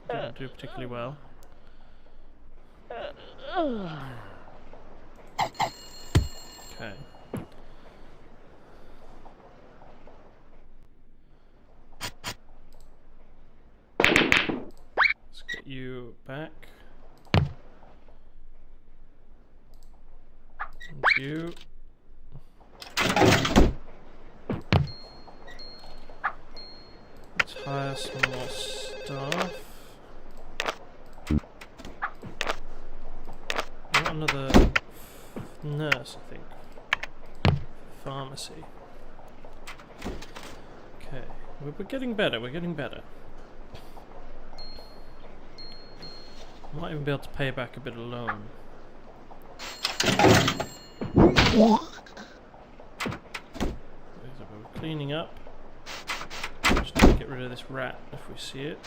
do particularly well. Okay. Let's get you back. And you. Let's hire some more staff. We want another nurse, I think. Pharmacy. Okay, we're getting better. We're getting better. Might even be able to pay back a bit of loan. We're cleaning up. Just need to get rid of this rat if we see it.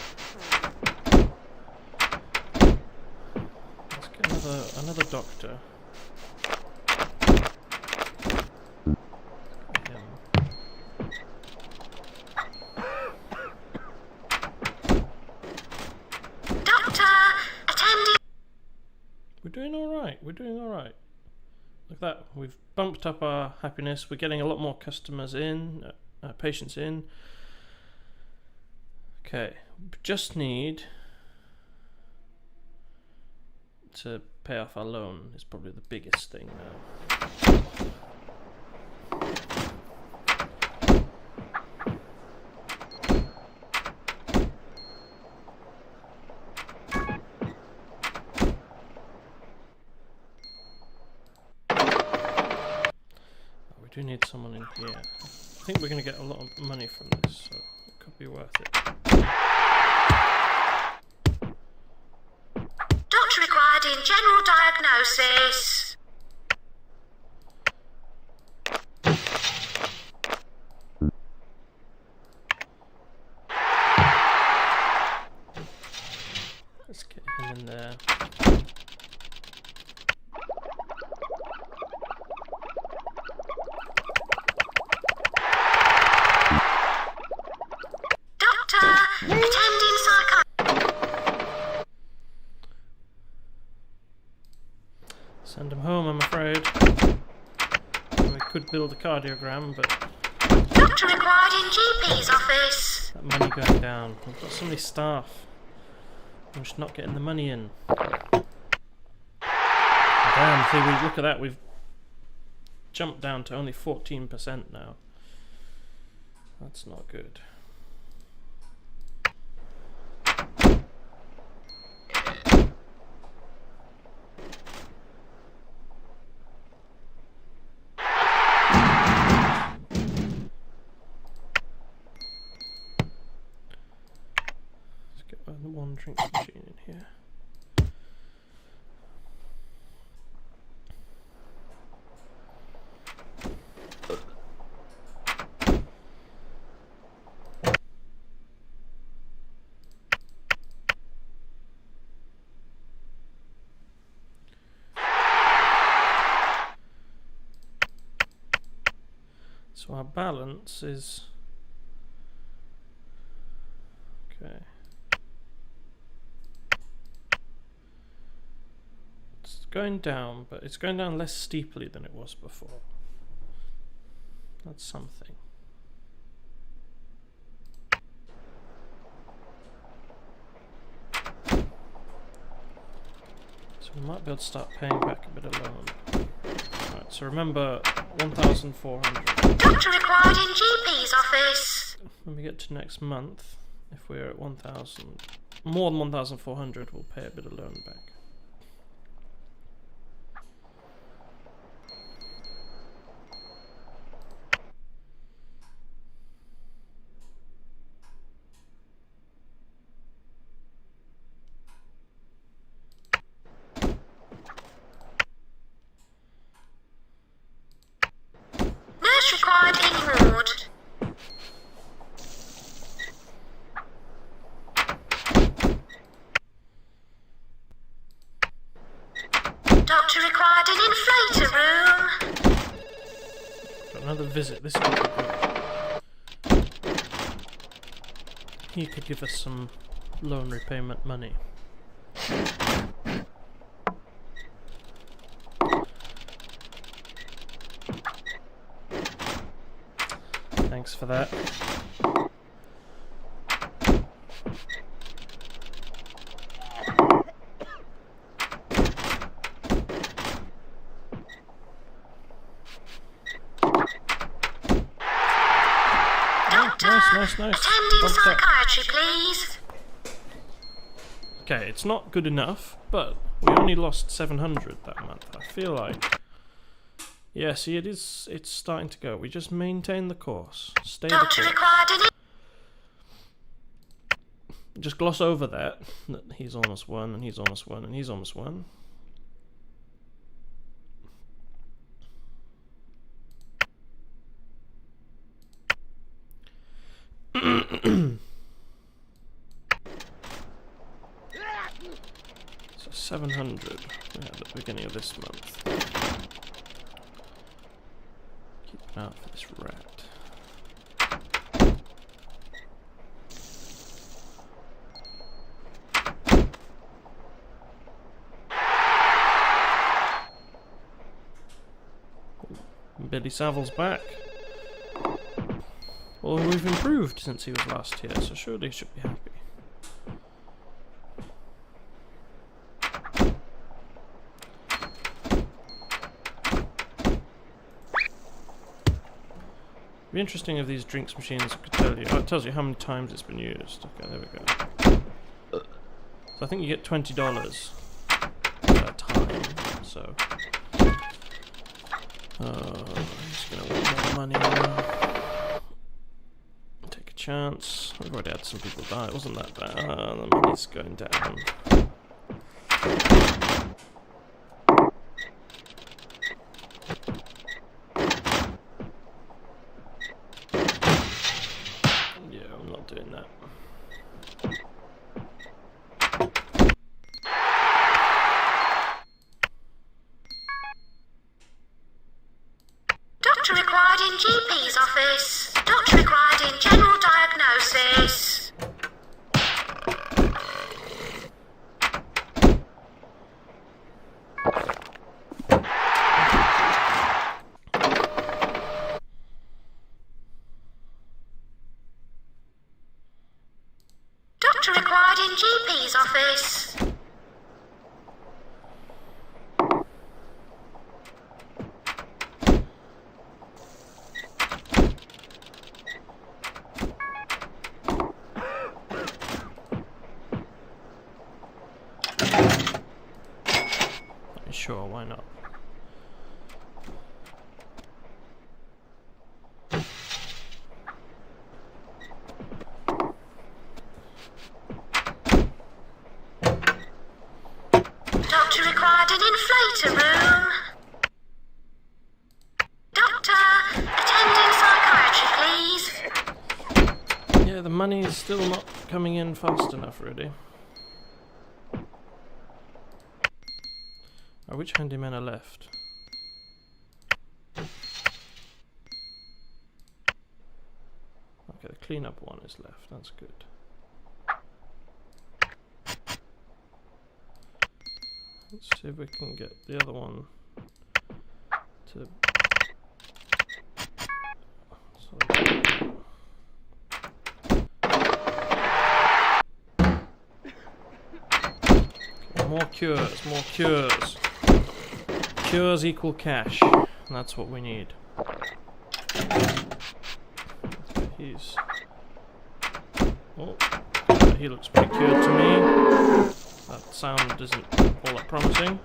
Let's get another doctor. We're doing alright, we're doing alright. Look at that, we've bumped up our happiness, we're getting a lot more customers in, patients in. Okay, we just need to pay off our loan, is probably the biggest thing now. do need someone in here. I think we're going to get a lot of money from this, so it could be worth it. Doctor required in general diagnosis. Let's get him in there. Attending psychiatrist. Send him home, I'm afraid. We could build a cardiogram, but Doctor required in GP's office. that money going down. We've got so many staff. We're just not getting the money in. Damn, see, look at that. We've jumped down to only 14% now. That's not good. One drink machine in here. So our balance is okay. Going down, but it's going down less steeply than it was before. That's something. So we might be able to start paying back a bit of loan. Right, so remember 1,400. Doctor required in GP's office. When we get to next month, if we're at 1,000, more than 1,400, we'll pay a bit of loan back. Required in ward. Doctor required an inflator room. Got another visit. This could be good. He could give us some loan repayment money. Thanks for that. Doctor, nice. attending Thumbs up. psychiatry, please. Okay, it's not good enough, but we only lost 700 that month. I feel like... Yeah, see, it's starting to go. We just maintain the course. Stay the Doctor course. required an Just gloss over that he's almost won, and he's almost won, and he's almost won. So 700 we had at the beginning of this month. Keep an eye out for this rat. Billy Saville's back. Well, we've improved since he was last here, so surely he should be happy. It'd be interesting if these drinks machines could tell you. Oh, it tells you how many times it's been used. Okay, there we go. So I think you get $20 per time. So He's gonna want more money now. Take a chance. I've already had some people die. It wasn't that bad. The money's going down. Yeah, I'm not doing that. Doctor required in GP's office. Doctor required in general diagnosis. Doctor required in GP's office. Sure, why not? Doctor required an inflator room. Doctor, attending psychiatry, please. Yeah, the money is still not coming in fast enough, really. Oh, which handymen are left? Okay, the cleanup one is left. That's good. Let's see if we can get the other one to... Okay, more cures, more cures. Cures equal cash. And that's what we need. Okay, he's... Oh, he looks pretty cured to me. That sound isn't all that promising.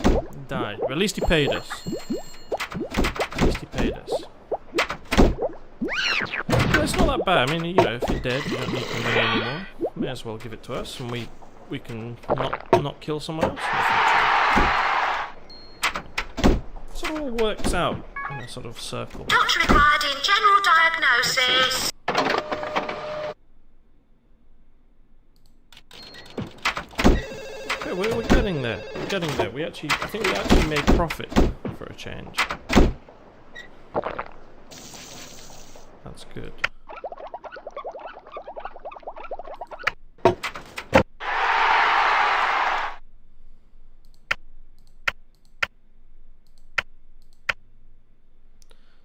He died. But at least he paid us. At least he paid us. But it's not that bad. I mean, you know, if you're dead, you don't need the money anymore. May as well give it to us, and we can not kill someone else in the future. So it all works out in a sort of circle. Doctor required in general diagnosis. Okay, we're getting there. We're getting there. I think we actually made profit for a change. That's good.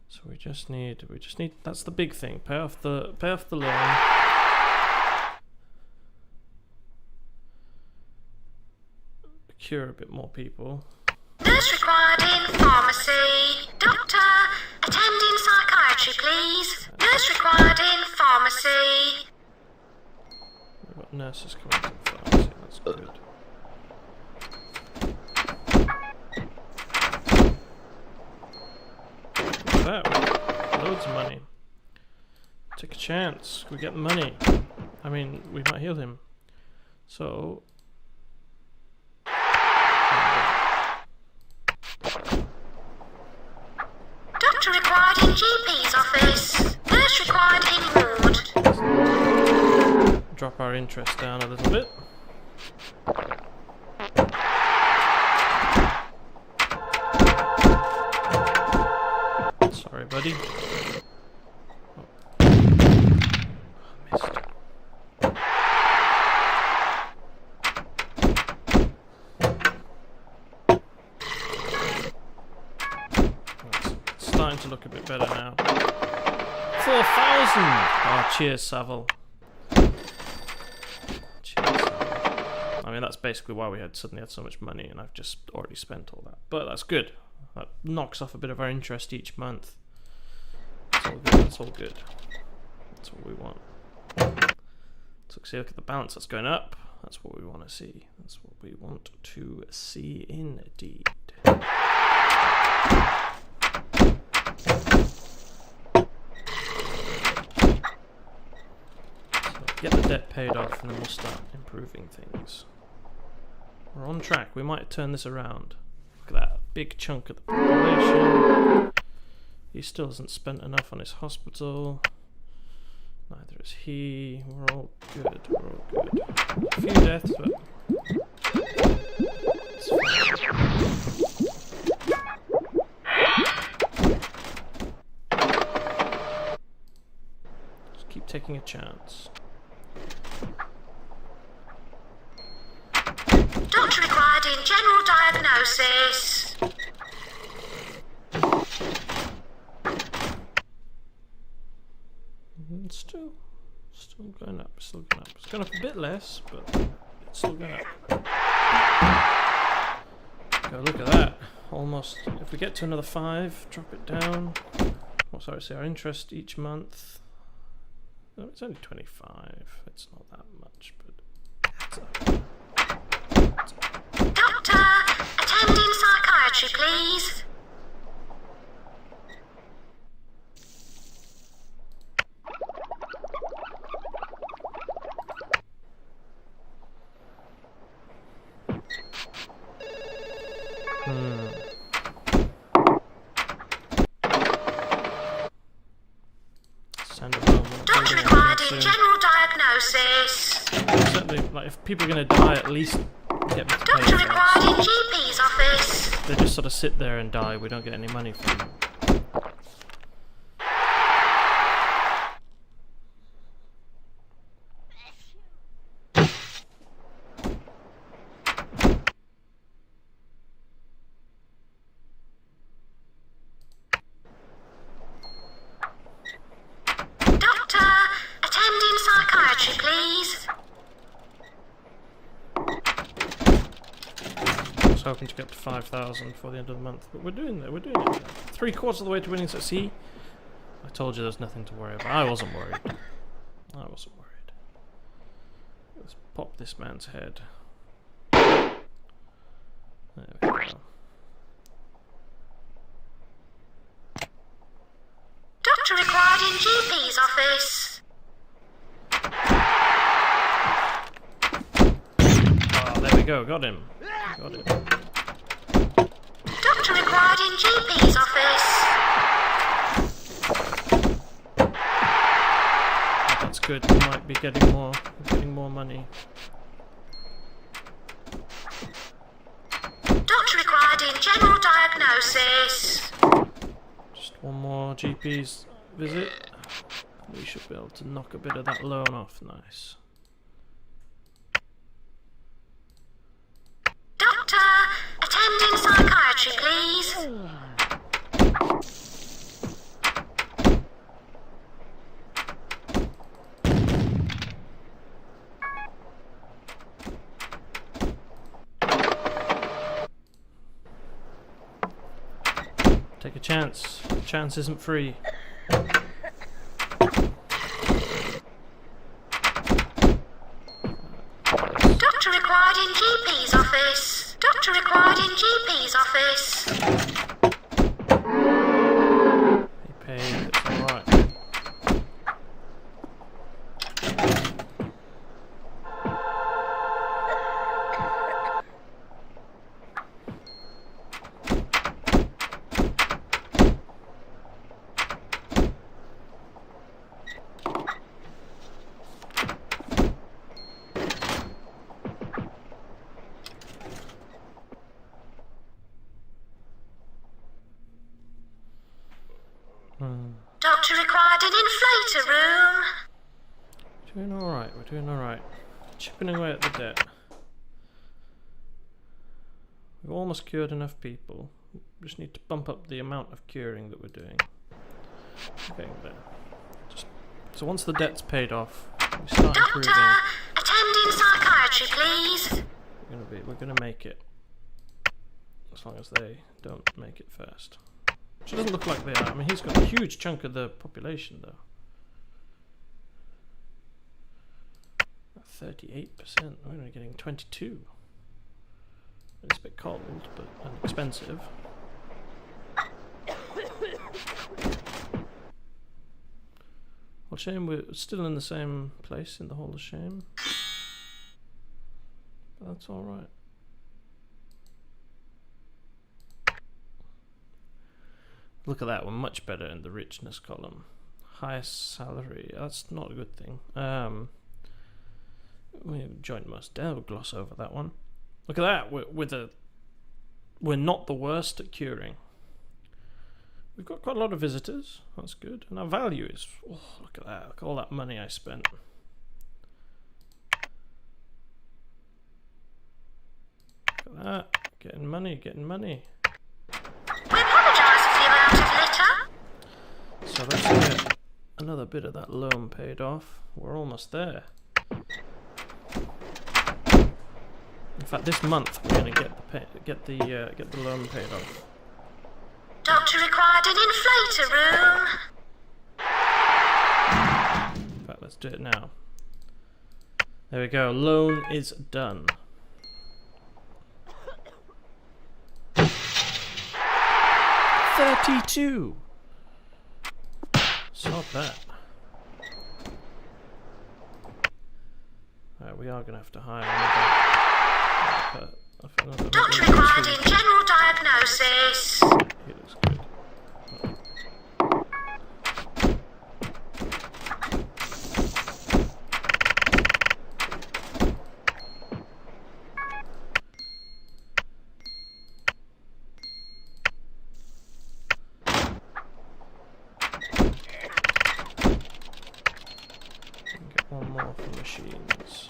So we just need, that's the big thing. Pay off the loan. Cure a bit more people. Nurse required in pharmacy. Doctor, attending psychiatry, please. Nurse required in pharmacy. We've got nurses coming to the pharmacy, that's good. Look at that, loads of money. Take a chance, we get the money. I mean, we might heal him. So... Doctor required in GP's office. Nurse required in ward. Drop our interest down a little bit. Sorry, buddy. Oh. Missed. It's starting to look a bit better now. 4,000! Oh, cheers, Savile. I mean, that's basically why we suddenly had so much money, and I've just already spent all that. But that's good. That knocks off a bit of our interest each month. That's all good. That's all good. That's what we want. So see, look at the balance. That's going up. That's what we want to see. That's what we want to see indeed. Get the debt paid off and then we'll start improving things. We're on track. We might turn this around. Look at that big chunk of the population. He still hasn't spent enough on his hospital. Neither is he. We're all good. We're all good. A few deaths, but it's fine. Just keep taking a chance. Doctor required in general diagnosis. Still going up, still going up. It's going up a bit less, but it's still going up. Go look at that. Almost, if we get to another 5, drop it down. Oh, sorry, see our interest each month. No, it's only 25. It's not that much, but it's up. Doctor, attending psychiatry, please. Doctor required in general diagnosis. Certainly, like if people are going to die, at least get me to pay Doctor for required it. in GP's office. They just sort of sit there and die. We don't get any money from them. Hoping to get to 5,000 before the end of the month, but we're doing it. We're doing it. 3/4 of the way to winning. So see, I told you there's nothing to worry about. I wasn't worried. I wasn't worried. Let's pop this man's head. There we go. Doctor required in GP's office. Oh, there we go. Got him. Got him. Doctor required in GP's office. That's good. We might be getting more money. Doctor required in general diagnosis. Just one more GP's visit. We should be able to knock a bit of that loan off. Nice. Doctor, attending psychiatry, please. Take a chance. The chance isn't free. Doctor required in GP's office. Doctor required in GP's office. He paid. It's alright. Doctor required an inflator room. Doing alright, we're doing alright. Chipping away at the debt. We've almost cured enough people. We just need to bump up the amount of curing that we're doing. Okay, there. So once the debt's paid off, we start improving. Doctor, attending psychiatry, please. We're gonna make it. As long as they don't make it first. Which doesn't look like they are. I mean, he's got a huge chunk of the population, though. 38%. We're only getting 22. It's a bit cold, but and expensive. What shame we're still in the same place in the Hall of Shame. But that's alright. Look at that, we're much better in the richness column. Highest salary, that's not a good thing. We joint most dead, we'll gloss over that one. Look at that, we're not the worst at curing. We've got quite a lot of visitors, that's good. And our value is, oh, look at that, look at all that money I spent. Look at that, getting money, getting money. We apologise for the amount of litter. So let's get another bit of that loan paid off. We're almost there. In fact, this month we're going to get the loan paid off. Doctor required an inflator room. In fact, let's do it now. There we go. Loan is done. 32. Stop that. Alright, we are going to have to hire another Doctor required in general diagnosis. He looks good. Get one more for machines.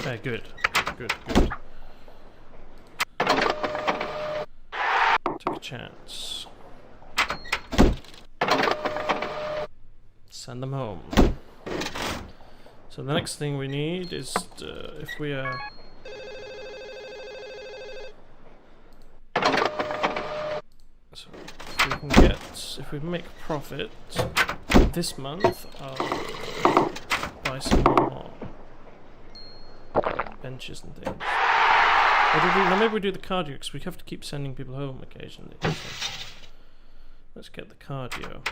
Okay, good. Good. Took a chance. Send them home. So the next thing we need is if we if we make profit this month, I'll buy some more benches and things. Or maybe we do the cardio, because we have to keep sending people home occasionally. So let's get the cardio.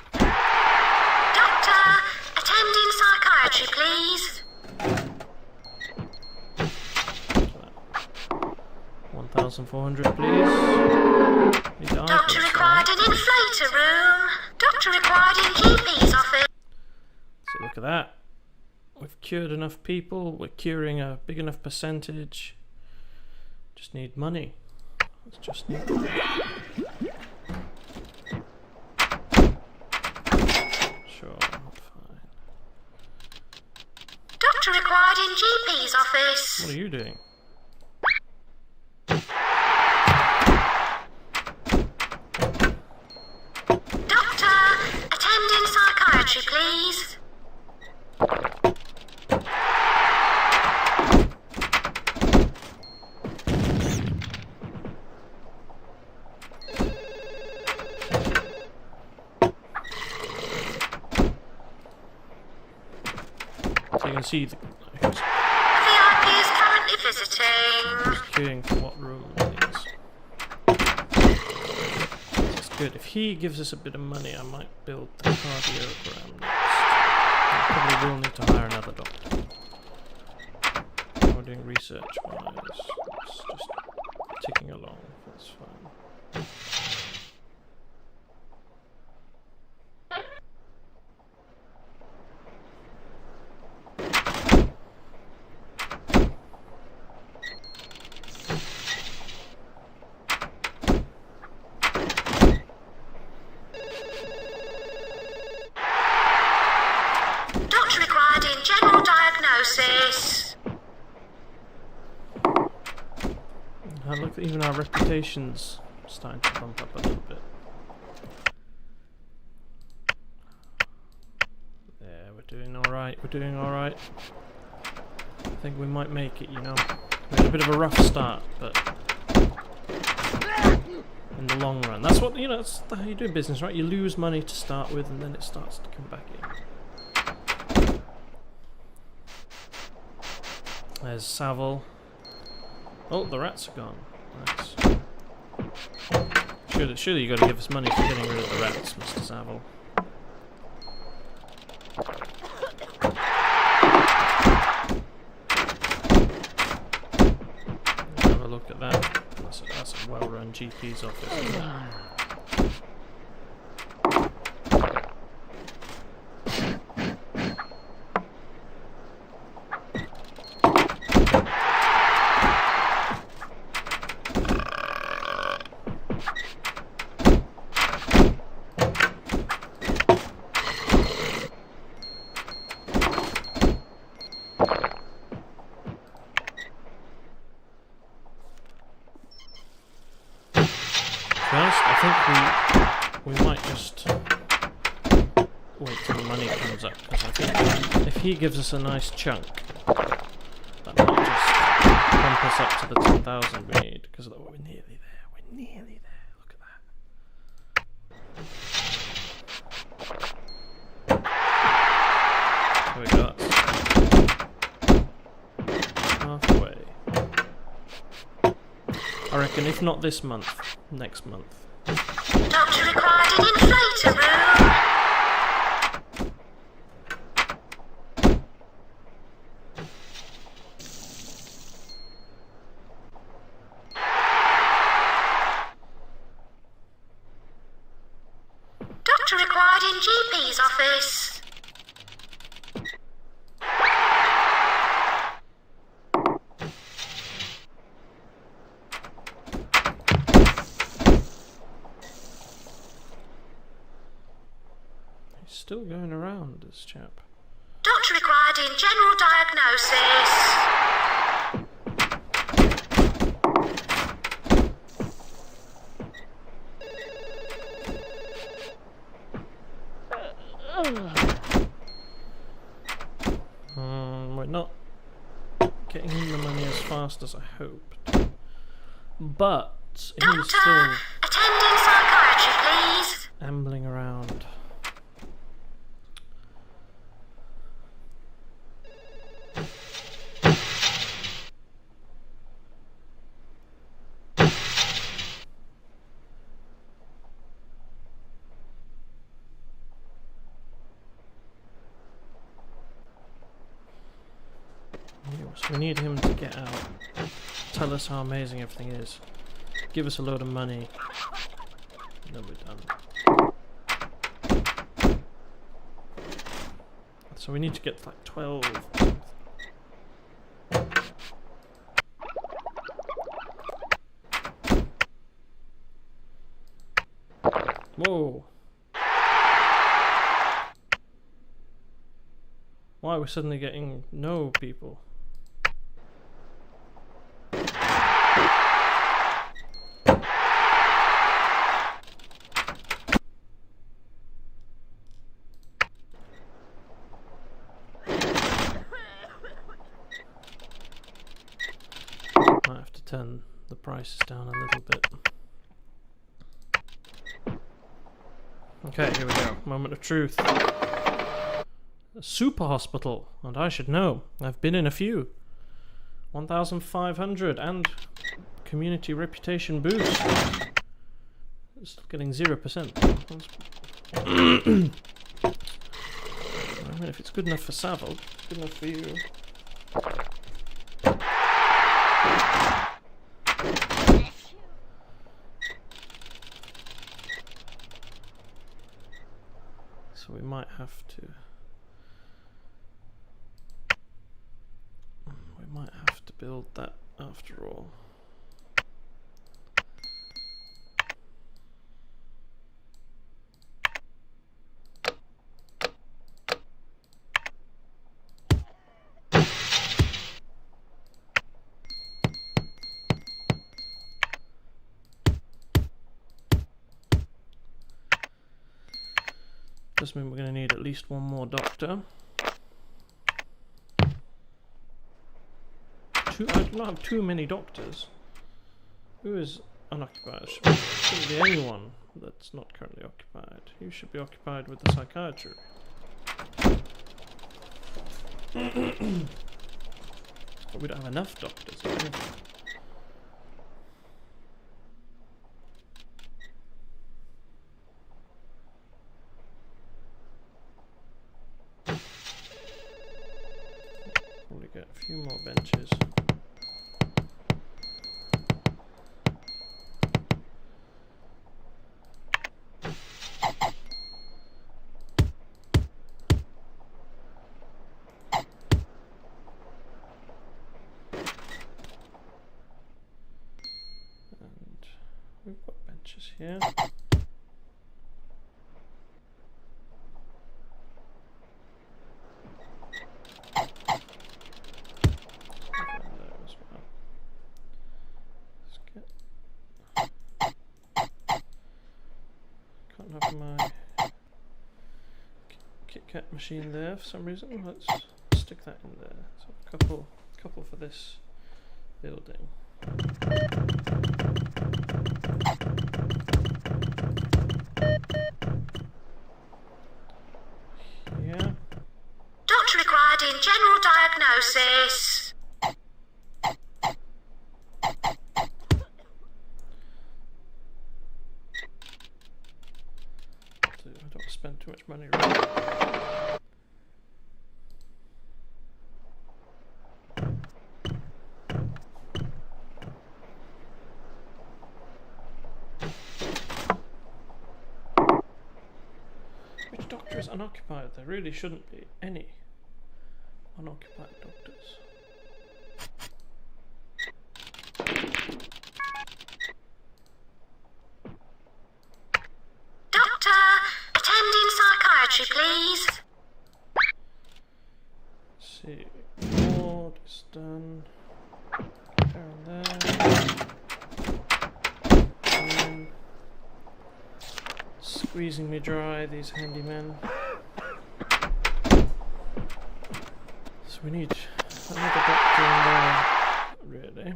Doctor, attending psychiatry, please. 1,400, please. Doctor required an inflator room. Doctor required in GP's office. So look at that. We've cured enough people. We're curing a big enough percentage. Just need money. Let's just need money. Sure, fine. Doctor required in GP's office. What are you doing? Doctor, attending psychiatry, please. So you can see the VIP is currently visiting. queuing for what room things. That's good. If he gives us a bit of money, I might build the cardiogram next. I probably will need to hire another doctor. We're doing research wise. It's just ticking along. That's fine. Doctor required in general diagnosis. Look, even our reputation's starting to bump up a little bit. Yeah, we're doing alright, we're doing alright. I think we might make it, you know. We had a bit of a rough start, but in the long run. That's what, you know, that's how you do business, right? You lose money to start with and then it starts to come back in. There's Savile. Oh, the rats are gone. Nice. Surely you got to give us money for getting rid of the rats, Mr. Savile. Have a look at that. That's a well-run GP's office. Isn't it? First, I think we might just wait till the money comes up, because I think if he gives us a nice chunk, that might just bump us up to the 10,000 we need, because we're nearly there, we're nearly there, look at that. So we got halfway. I reckon if not this month, next month. Doctor required an inflator room. Doctor required in GP's office. Still going around, this chap. Doctor required in general diagnosis. We're not getting in the money as fast as I hoped. But he's Doctor, still attending psychiatry, please. ambling around. We need him to get out, tell us how amazing everything is, give us a load of money, and then we're done. So we need to get like 12. Whoa! Why are we suddenly getting no people? Might have to turn the prices down a little bit. Okay, here we go. Moment of truth. A super hospital, and I should know. I've been in a few. 1,500 and community reputation boost. Still getting 0%. I mean, if it's good enough for Savile, it's good enough for you. So we might have to. We might have to build that after all. Does mean we're going to need at least one more doctor. I don't have too many doctors. Who is unoccupied? Shouldn't be anyone that's not currently occupied. You should be occupied with the psychiatry. But we don't have enough doctors. get a few more benches. And we've got benches here. Can't have my Kit Kat machine there for some reason. Let's stick that in there. So a couple for this building. Yeah. Doctor required in general diagnosis. I don't spend too much money really. Which doctor is unoccupied? There really shouldn't be any unoccupied doctors. Doctor, attending psychiatry, please. Let's see, ward is done. Down there. Squeezing me dry, these handymen. So we need another doctor in there, really.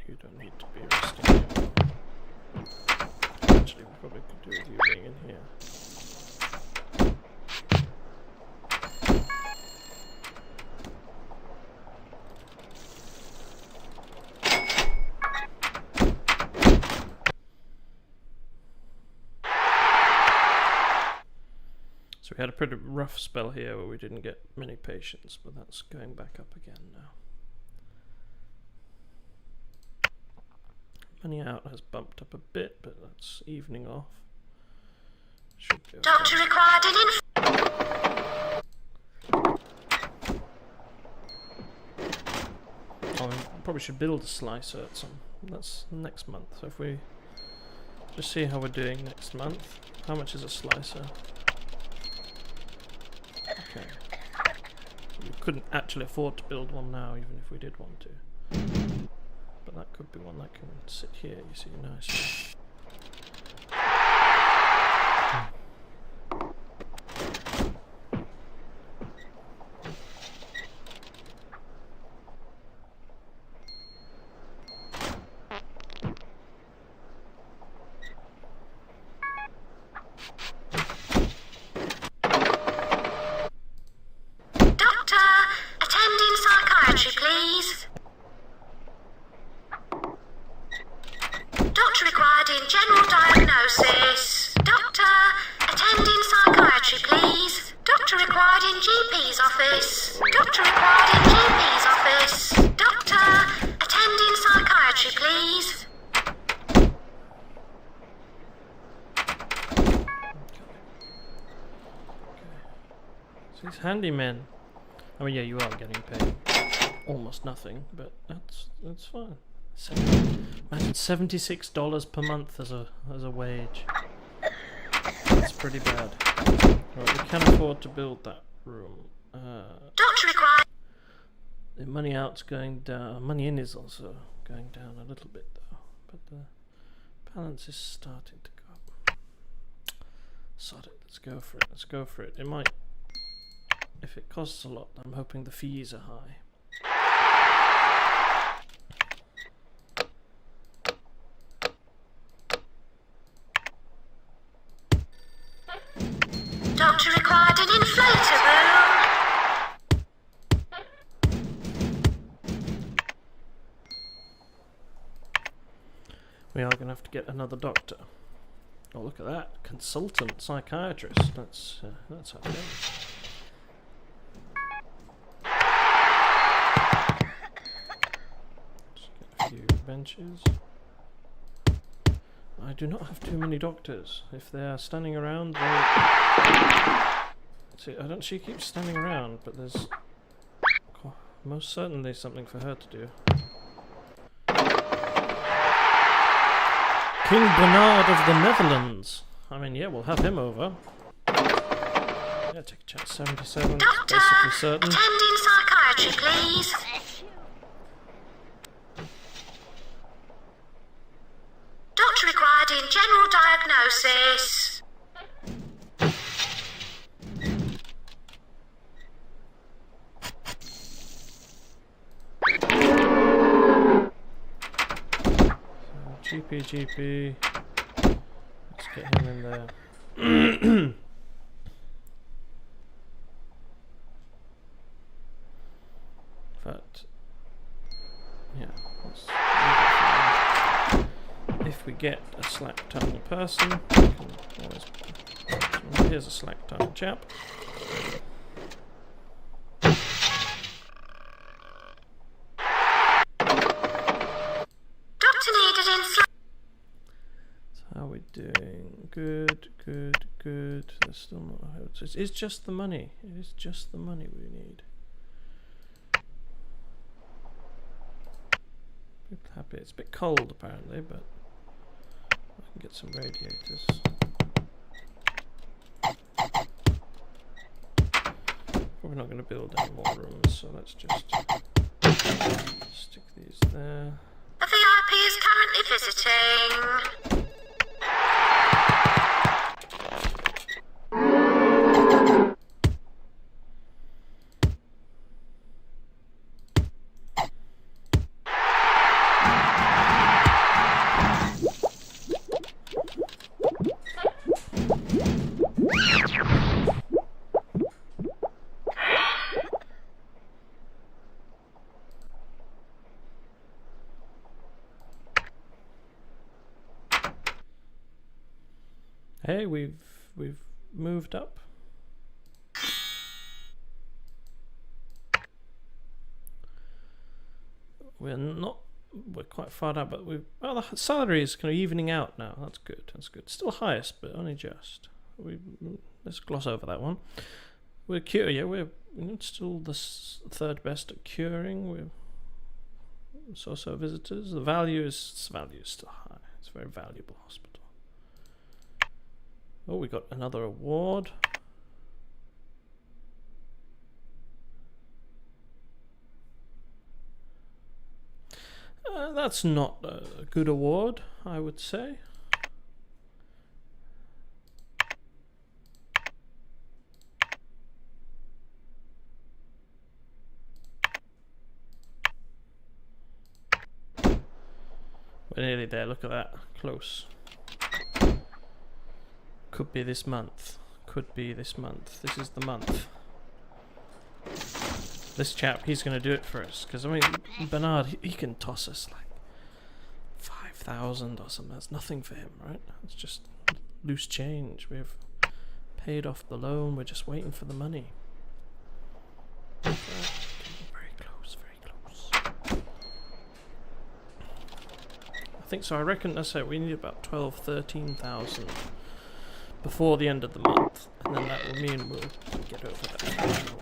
You don't need to be resting here. Actually, we probably could do with you being in here. So we had a pretty rough spell here where we didn't get many patients, but that's going back up again now. Money out has bumped up a bit, but that's evening off. Should be okay. Doctor required in Oh, we probably should build a slicer at some. That's next month. So if we just see how we're doing next month. How much is a slicer? Okay. We couldn't actually afford to build one now, even if we did want to. But that could be one that can sit here, you see, nicely. Doctor, attending psychiatry, please. Doctor required in general diagnosis. Doctor, attending psychiatry, please. Doctor required in GP's office. Doctor required in GP's office. Doctor, attending psychiatry, please. So these handymen. I mean, yeah, you are getting paid almost nothing, but that's fine. Imagine $76 per month as a wage. That's pretty bad. Right, we can afford to build that room. Doctor required. The money out's going down. Money in is also going down a little bit though, but the balance is starting to go up. Sod it. Let's go for it. Let's go for it. It might. If it costs a lot, I'm hoping the fees are high. Doctor required an inflator room. We are going to have to get another doctor. Oh, look at that. Consultant psychiatrist. That's okay. Just get a few benches. I do not have too many doctors. If they are standing around, they... See, she keeps standing around, but there's most certainly something for her to do. King Bernard of the Netherlands. I mean, yeah, we'll have him over. Yeah, take a chance. 77, Doctor, basically certain. attending psychiatry, please. Doctor required in general diagnosis. GP. Let's get him in there. But yeah, if we get a slack tongue person, we can always, here's a slack tongue chap. How are we doing? Good. There's still not a hope. It's just the money. It is just the money we need. People happy. It's a bit cold apparently, but I can get some radiators. Probably not going to build any more rooms, so let's just stick these there. A VIP is currently visiting. Hey, we've moved up. We're quite far down, but the salary is kind of evening out now. That's good. Still highest, but only just. Let's gloss over that one. We're still the third best at curing. We're so visitors. The value is still high. It's a very valuable hospital. Oh, we got another award. That's not a good award, I would say. We're nearly there, look at that, close. Could be this month. This is the month. This chap, he's going to do it for us. Because, I mean, Bernard, he can toss us like 5,000 or something. That's nothing for him, right? It's just loose change. We've paid off the loan. We're just waiting for the money. Very close. I think so. I reckon, that's it. We need about 13,000 before the end of the month, and then that will mean we'll get over that threshold.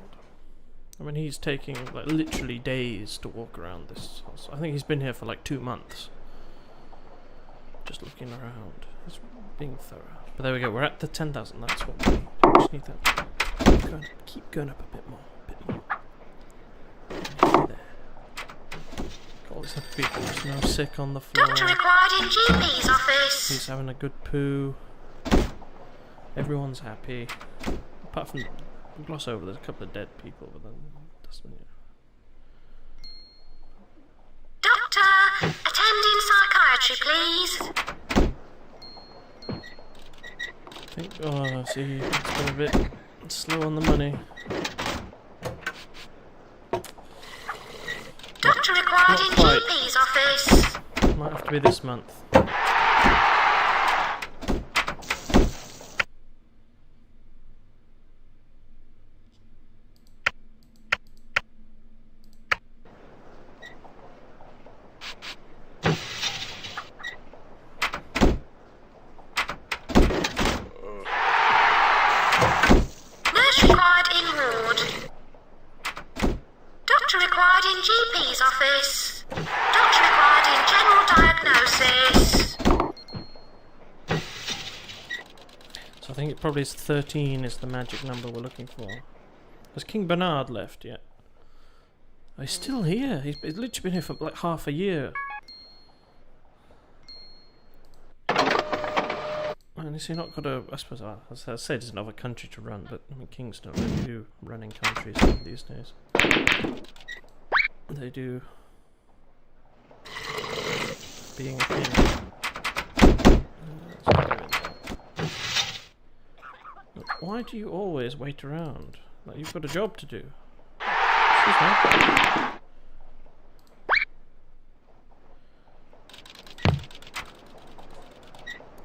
I mean, he's taking like literally days to walk around this house. I think he's been here for like 2 months, just looking around. He's being thorough. But there we go. We're at the 10,000. That's what we need. We just need that. Keep going up a bit more. There. Got all these other people just now sick on the floor. Doctor required in GP's office. He's having a good poo. Everyone's happy, apart from we'll gloss over. There's a couple of dead people, but then doesn't. Doctor, attending psychiatry, please. I think. Oh, see, it's been a bit slow on the money. Doctor required in GP's office. Might have to be this month. I think it probably is 13 is the magic number we're looking for. Has King Bernard left yet? Oh, he's still here. He's literally been here for like half a year. And has he not got a... I suppose, as I said, it's another country to run, but I mean, kings don't really do running countries these days. They do being a king. Why do you always wait around? Like, you've got a job to do. Excuse me.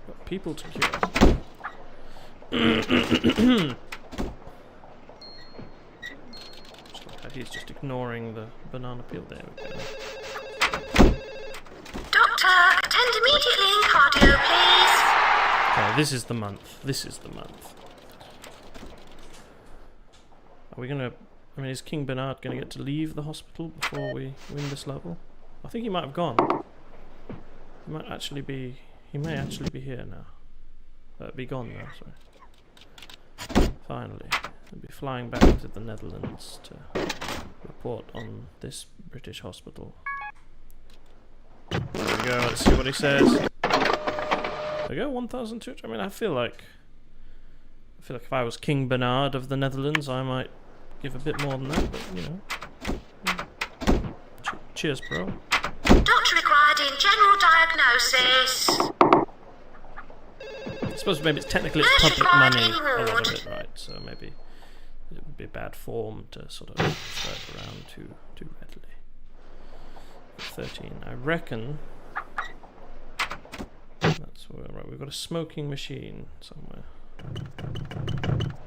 Got people to cure. He's just ignoring the banana peel. There we go. Doctor, attend immediately in cardio, please. Okay, this is the month. This is the month. Are we gonna... I mean, is King Bernard gonna get to leave the hospital before we win this level? I think he might have gone. He might actually be... He may actually be here now. Be gone now, sorry. Finally. He'll be flying back to the Netherlands to report on this British hospital. There we go, let's see what he says. There we go, 1,200. I mean, I feel like if I was King Bernard of the Netherlands, I might give a bit more than that, but you know. Cheers, bro. Doctor required in general diagnosis. I suppose maybe technically it's public money, a lot of it, right? So maybe it would be bad form to sort of throw it around too readily. 13, I reckon. That's where, right, we've got a smoking machine somewhere.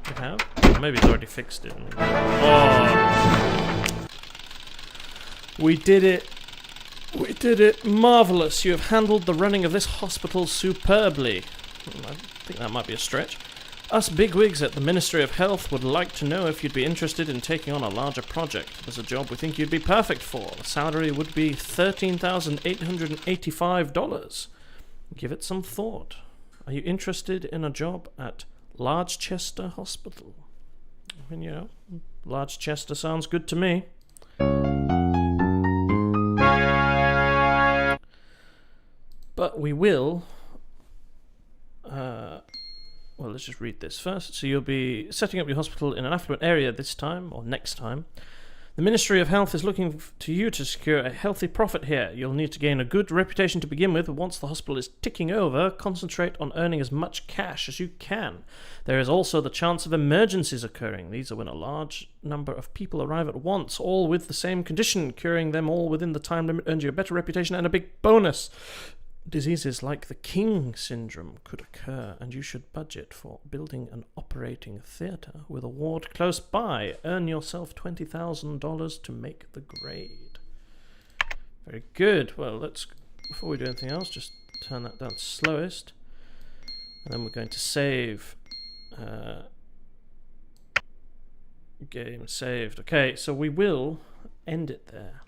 We have? Or maybe it's already fixed it. Oh! We did it! We did it! Marvellous! You have handled the running of this hospital superbly. I think that might be a stretch. Us bigwigs at the Ministry of Health would like to know if you'd be interested in taking on a larger project. There's a job we think you'd be perfect for. The salary would be $13,885. Give it some thought. Are you interested in a job at Largechester Hospital? I mean, you know, Largechester sounds good to me. But we will... well, let's just read this first. So you'll be setting up your hospital in an affluent area this time, or next time. The Ministry of Health is looking to you to secure a healthy profit here. You'll need to gain a good reputation to begin with. Once the hospital is ticking over, concentrate on earning as much cash as you can. There is also the chance of emergencies occurring. These are when a large number of people arrive at once, all with the same condition. Curing them all within the time limit earns you a better reputation and a big bonus. Diseases like the King syndrome could occur, and you should budget for building an operating theatre with a ward close by. Earn yourself $20,000 to make the grade. Very good. Well, let's, before we do anything else, just turn that down to slowest. And then we're going to save. Game saved. Okay, so we will end it there.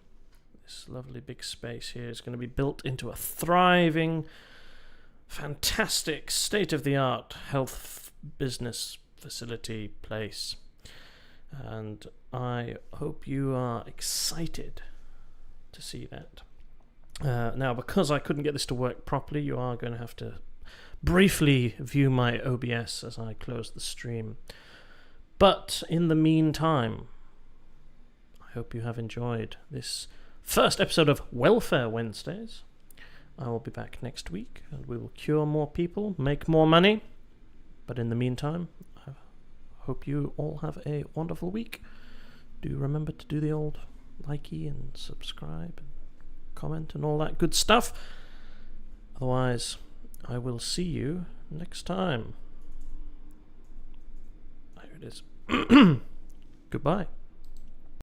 This lovely big space here is going to be built into a thriving, fantastic, state-of-the-art health business facility place. And I hope you are excited to see that. Now, because I couldn't get this to work properly, you are going to have to briefly view my OBS as I close the stream. But in the meantime, I hope you have enjoyed this first episode of Welfare Wednesdays. I will be back next week and we will cure more people, make more money. But in the meantime, I hope you all have a wonderful week. Do remember to do the old likey and subscribe and comment and all that good stuff. Otherwise, I will see you next time. There it is. Goodbye.